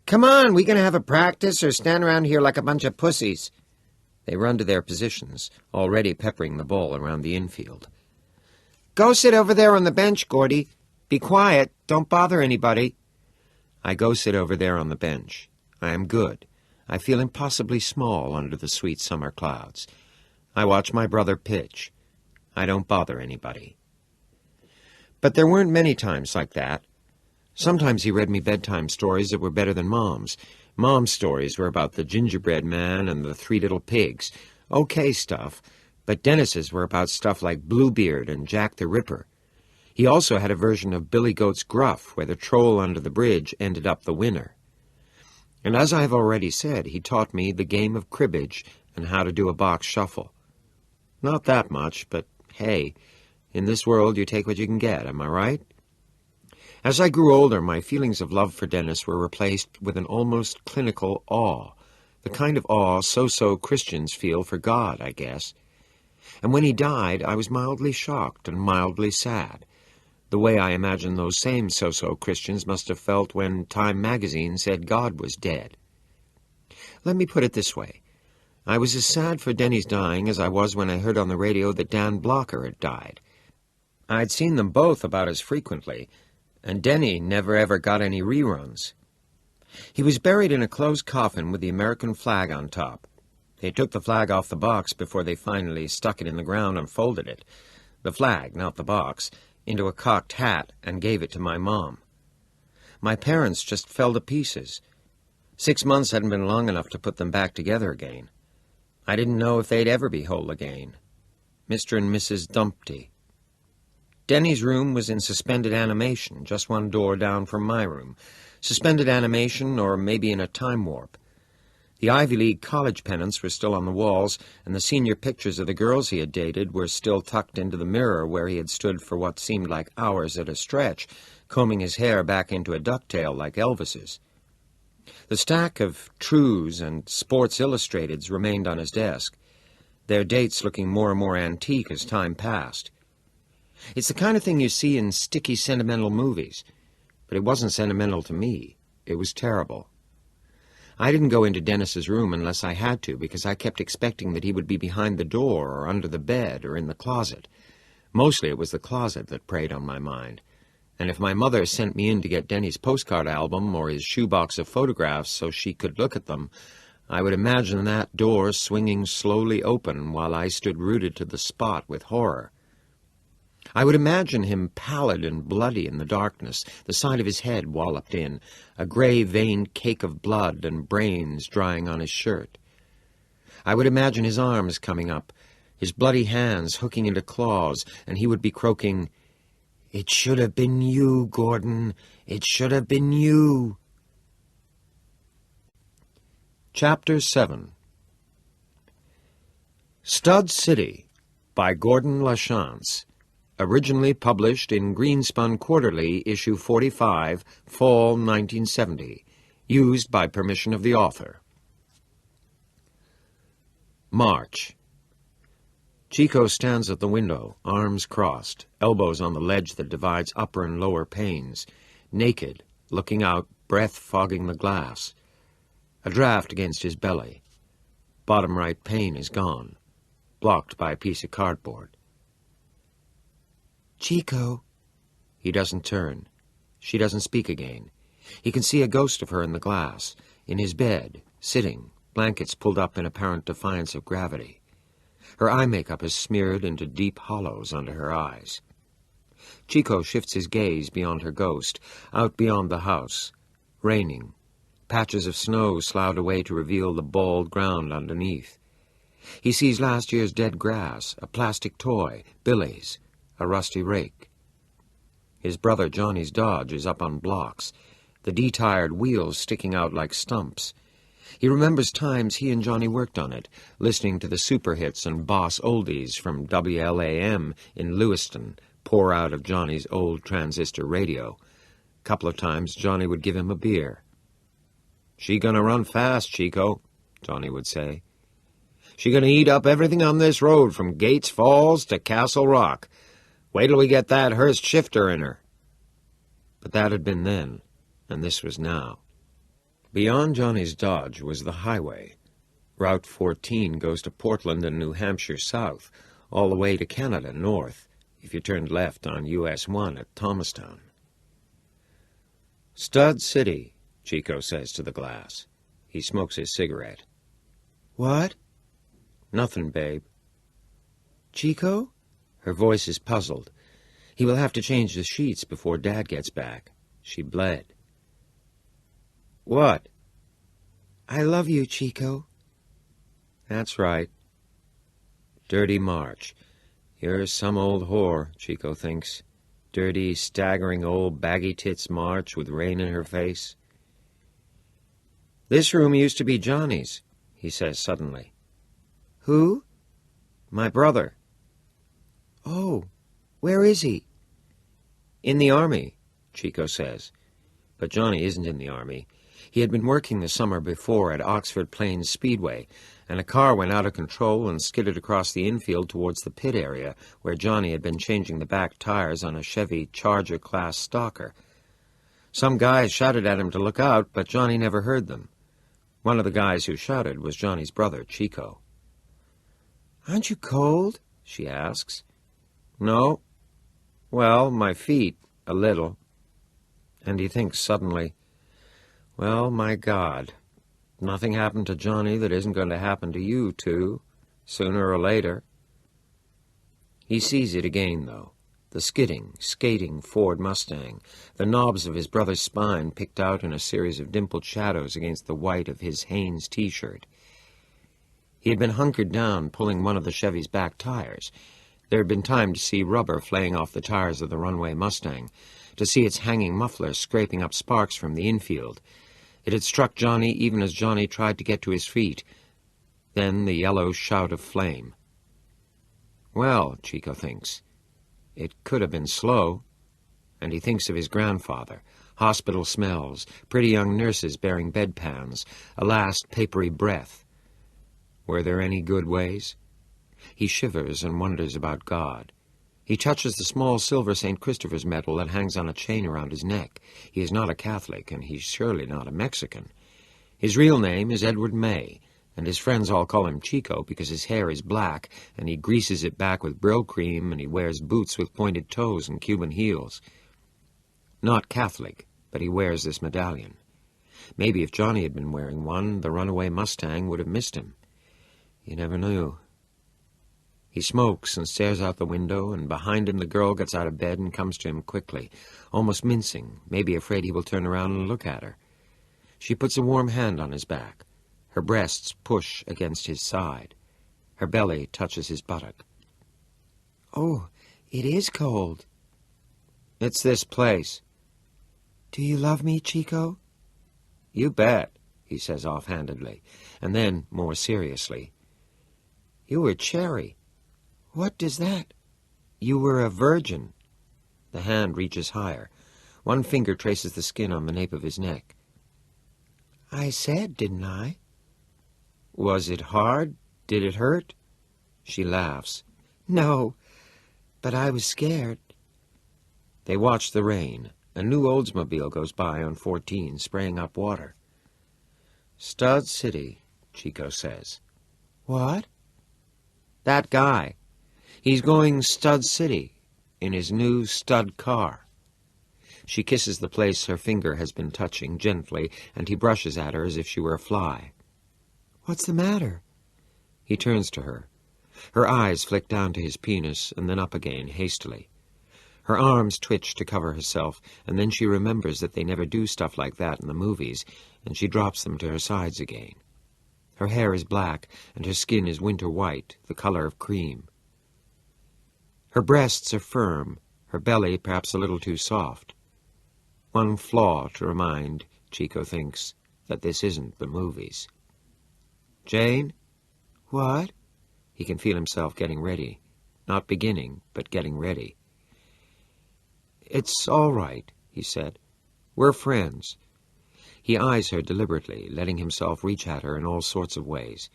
"Come on, we gonna have a practice or stand around here like a bunch of pussies?" They run to their positions, already peppering the ball around the infield. "Go sit over there on the bench, Gordy. Be quiet. Don't bother anybody." I go sit over there on the bench. I am good. I feel impossibly small under the sweet summer clouds. I watch my brother pitch. I don't bother anybody. But there weren't many times like that. Sometimes he read me bedtime stories that were better than Mom's. Mom's stories were about the gingerbread man and the 3 little pigs. Okay stuff, but Dennis's were about stuff like Bluebeard and Jack the Ripper. He also had a version of Billy Goat's Gruff, where the troll under the bridge ended up the winner. And as I have already said, he taught me the game of cribbage and how to do a box shuffle. Not that much, but hey, in this world you take what you can get, am I right? As I grew older, my feelings of love for Dennis were replaced with an almost clinical awe, the kind of awe so-so Christians feel for God, I guess. And when he died, I was mildly shocked and mildly sad, the way I imagine those same so-so Christians must have felt when Time magazine said God was dead. Let me put it this way. I was as sad for Denny's dying as I was when I heard on the radio that Dan Blocker had died. I'd seen them both about as frequently, and Denny never ever got any reruns. He was buried in a closed coffin with the American flag on top. They took the flag off the box before they finally stuck it in the ground and folded it, the flag, not the box, into a cocked hat and gave it to my mom. My parents just fell to pieces. 6 months hadn't been long enough to put them back together again. I didn't know if they'd ever be whole again. Mr. and Mrs. Dumpty. Denny's room was in suspended animation, just one door down from my room. Suspended animation, or maybe in a time warp. The Ivy League college pennants were still on the walls, and the senior pictures of the girls he had dated were still tucked into the mirror where he had stood for what seemed like hours at a stretch, combing his hair back into a ducktail like Elvis's. The stack of Trues and Sports Illustrateds remained on his desk, their dates looking more and more antique as time passed. It's the kind of thing you see in sticky, sentimental movies, but it wasn't sentimental to me. It was terrible. I didn't go into Dennis's room unless I had to, because I kept expecting that he would be behind the door or under the bed or in the closet. Mostly it was the closet that preyed on my mind. And if my mother sent me in to get Denny's postcard album or his shoebox of photographs so she could look at them, I would imagine that door swinging slowly open while I stood rooted to the spot with horror. I would imagine him pallid and bloody in the darkness, the side of his head walloped in, a gray-veined cake of blood and brains drying on his shirt. I would imagine his arms coming up, his bloody hands hooking into claws, and he would be croaking, "It should have been you, Gordon. It should have been you." Chapter 7 Stud City by Gordon LaChance. Originally published in Greenspun Quarterly, issue 45, fall 1970. Used by permission of the author. March. Chico stands at the window, arms crossed, elbows on the ledge that divides upper and lower panes, naked, looking out, breath fogging the glass. A draft against his belly. Bottom right pane is gone, blocked by a piece of cardboard. "Chico." He doesn't turn. She doesn't speak again. He can see a ghost of her in the glass, in his bed, sitting, blankets pulled up in apparent defiance of gravity. Her eye makeup is smeared into deep hollows under her eyes. Chico shifts his gaze beyond her ghost, out beyond the house. Raining. Patches of snow sloughed away to reveal the bald ground underneath. He sees last year's dead grass, a plastic toy, Billy's, a rusty rake. His brother Johnny's Dodge is up on blocks, the de-tired wheels sticking out like stumps. He remembers times he and Johnny worked on it, listening to the super hits and boss oldies from WLAM in Lewiston pour out of Johnny's old transistor radio. A couple of times Johnny would give him a beer. "She gonna run fast, Chico," Johnny would say. She gonna eat up everything on this road from Gates Falls to Castle Rock. Wait till we get that Hurst shifter in her. But that had been then, and this was now. Beyond Johnny's Dodge was the highway. Route 14 goes to Portland and New Hampshire south, all the way to Canada north, if you turned left on US 1 at Thomastown. Stud City, Chico says to the glass. He smokes his cigarette. What? Nothing, babe. Chico? Her voice is puzzled. He will have to change the sheets before Dad gets back. She bled. What? I love you, Chico. That's right. Dirty March. You're some old whore, Chico thinks. Dirty, staggering old baggy-tits March with rain in her face. This room used to be Johnny's, he says suddenly. Who? My brother. Oh, where is he? In the army, Chico says. But Johnny isn't in the army. He had been working the summer before at Oxford Plains Speedway, and a car went out of control and skidded across the infield towards the pit area where Johnny had been changing the back tires on a Chevy Charger-class stalker. Some guys shouted at him to look out, but Johnny never heard them. One of the guys who shouted was Johnny's brother, Chico. Aren't you cold? She asks. No. Well, my feet, a little. And he thinks suddenly, well, my God, nothing happened to Johnny that isn't going to happen to you, too, sooner or later. He sees it again, though. The skidding, skating Ford Mustang, the knobs of his brother's spine picked out in a series of dimpled shadows against the white of his Hanes T-shirt. He had been hunkered down, pulling one of the Chevy's back tires. There had been time to see rubber flaying off the tires of the runaway Mustang, to see its hanging muffler scraping up sparks from the infield. It had struck Johnny even as Johnny tried to get to his feet. Then the yellow shout of flame. Well, Chico thinks, it could have been slow. And he thinks of his grandfather, hospital smells, pretty young nurses bearing bedpans, a last papery breath. Were there any good ways? He shivers and wonders about God. He touches the small silver St. Christopher's medal that hangs on a chain around his neck. He is not a Catholic, and he's surely not a Mexican. His real name is Edward May, and his friends all call him Chico because his hair is black, and he greases it back with Brill cream, and he wears boots with pointed toes and Cuban heels. Not Catholic, but he wears this medallion. Maybe if Johnny had been wearing one, the runaway Mustang would have missed him. You never knew. He smokes and stares out the window, and behind him the girl gets out of bed and comes to him quickly, almost mincing, maybe afraid he will turn around and look at her. She puts a warm hand on his back. Her breasts push against his side. Her belly touches his buttock. Oh, it is cold. It's this place. Do you love me, Chico? You bet, he says offhandedly, and then, more seriously, you were Cherry. What does that? You were a virgin. The hand reaches higher. One finger traces the skin on the nape of his neck. I said, didn't I? Was it hard? Did it hurt? She laughs. No, but I was scared. They watch the rain. A new Oldsmobile goes by on 14, spraying up water. Stud City, Chico says. What? That guy. He's going Stud City in his new stud car. She kisses the place her finger has been touching gently, and he brushes at her as if she were a fly. What's the matter? He turns to her. Her eyes flick down to his penis and then up again hastily. Her arms twitch to cover herself, and then she remembers that they never do stuff like that in the movies, and she drops them to her sides again. Her hair is black, and her skin is winter white, the color of cream. Her breasts are firm, her belly perhaps a little too soft. One flaw to remind, Chico thinks, that this isn't the movies. Jane? What? He can feel himself getting ready. Not beginning, but getting ready. It's all right, he said. We're friends. He eyes her deliberately, letting himself reach at her in all sorts of ways.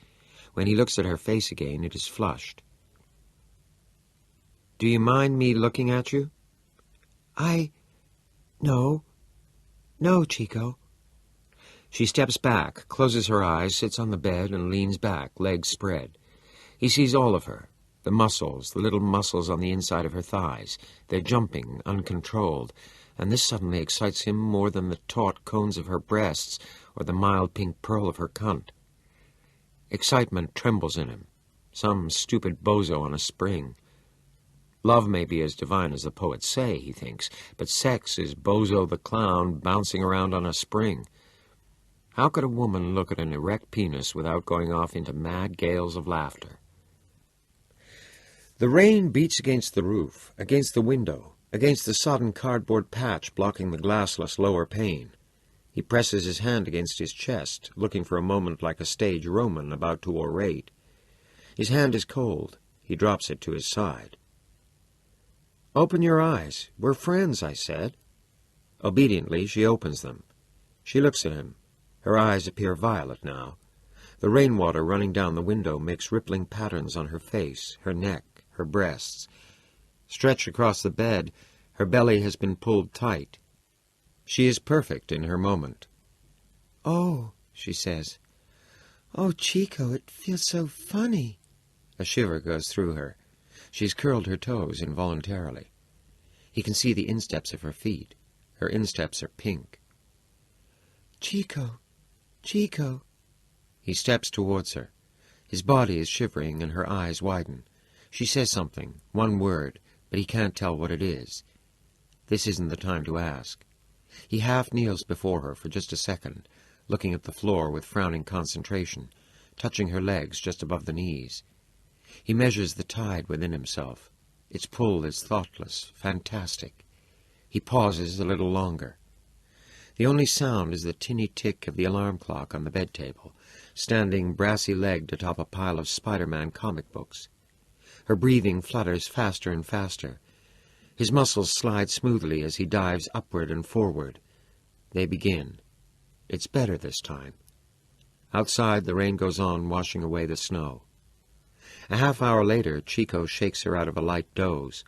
When he looks at her face again, it is flushed. "Do you mind me looking at you?" No. No, Chico." She steps back, closes her eyes, sits on the bed, and leans back, legs spread. He sees all of her, the muscles, the little muscles on the inside of her thighs. They're jumping, uncontrolled, and this suddenly excites him more than the taut cones of her breasts or the mild pink pearl of her cunt. Excitement trembles in him, some stupid bozo on a spring. Love may be as divine as the poets say, he thinks, but sex is Bozo the Clown bouncing around on a spring. How could a woman look at an erect penis without going off into mad gales of laughter? The rain beats against the roof, against the window, against the sodden cardboard patch blocking the glassless lower pane. He presses his hand against his chest, looking for a moment like a stage Roman about to orate. His hand is cold. He drops it to his side. "Open your eyes. We're friends," I said. Obediently, she opens them. She looks at him. Her eyes appear violet now. The rainwater running down the window makes rippling patterns on her face, her neck, her breasts. Stretched across the bed, her belly has been pulled tight. She is perfect in her moment. "Oh," she says. "Oh, Chico, it feels so funny." A shiver goes through her. She's curled her toes involuntarily. He can see the insteps of her feet. Her insteps are pink. "Chico, Chico." He steps towards her. His body is shivering and her eyes widen. She says something, one word, but he can't tell what it is. This isn't the time to ask. He half kneels before her for just a second, looking at the floor with frowning concentration, touching her legs just above the knees. He measures the tide within himself. Its pull is thoughtless, fantastic. He pauses a little longer. The only sound is the tinny tick of the alarm clock on the bed table, standing brassy-legged atop a pile of Spider-Man comic books. Her breathing flutters faster and faster. His muscles slide smoothly as he dives upward and forward. They begin. It's better this time. Outside, the rain goes on, washing away the snow. A half-hour later, Chico shakes her out of a light doze.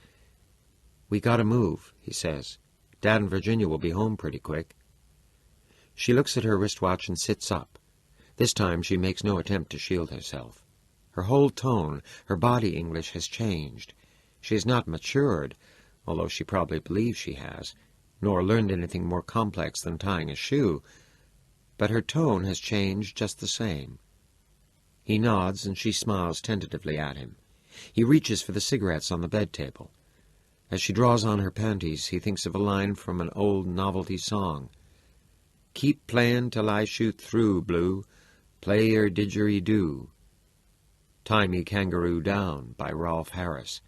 "We gotta move," he says. "Dad and Virginia will be home pretty quick." She looks at her wristwatch and sits up. This time she makes no attempt to shield herself. Her whole tone, her body English has changed. She has not matured, although she probably believes she has, nor learned anything more complex than tying a shoe, but her tone has changed just the same. He nods, and she smiles tentatively at him. He reaches for the cigarettes on the bed table. As she draws on her panties, he thinks of a line from an old novelty song. "Keep playin' till I shoot through, Blue. Play your didgeridoo." "Tie Me Kangaroo Down" by Rolf Harris.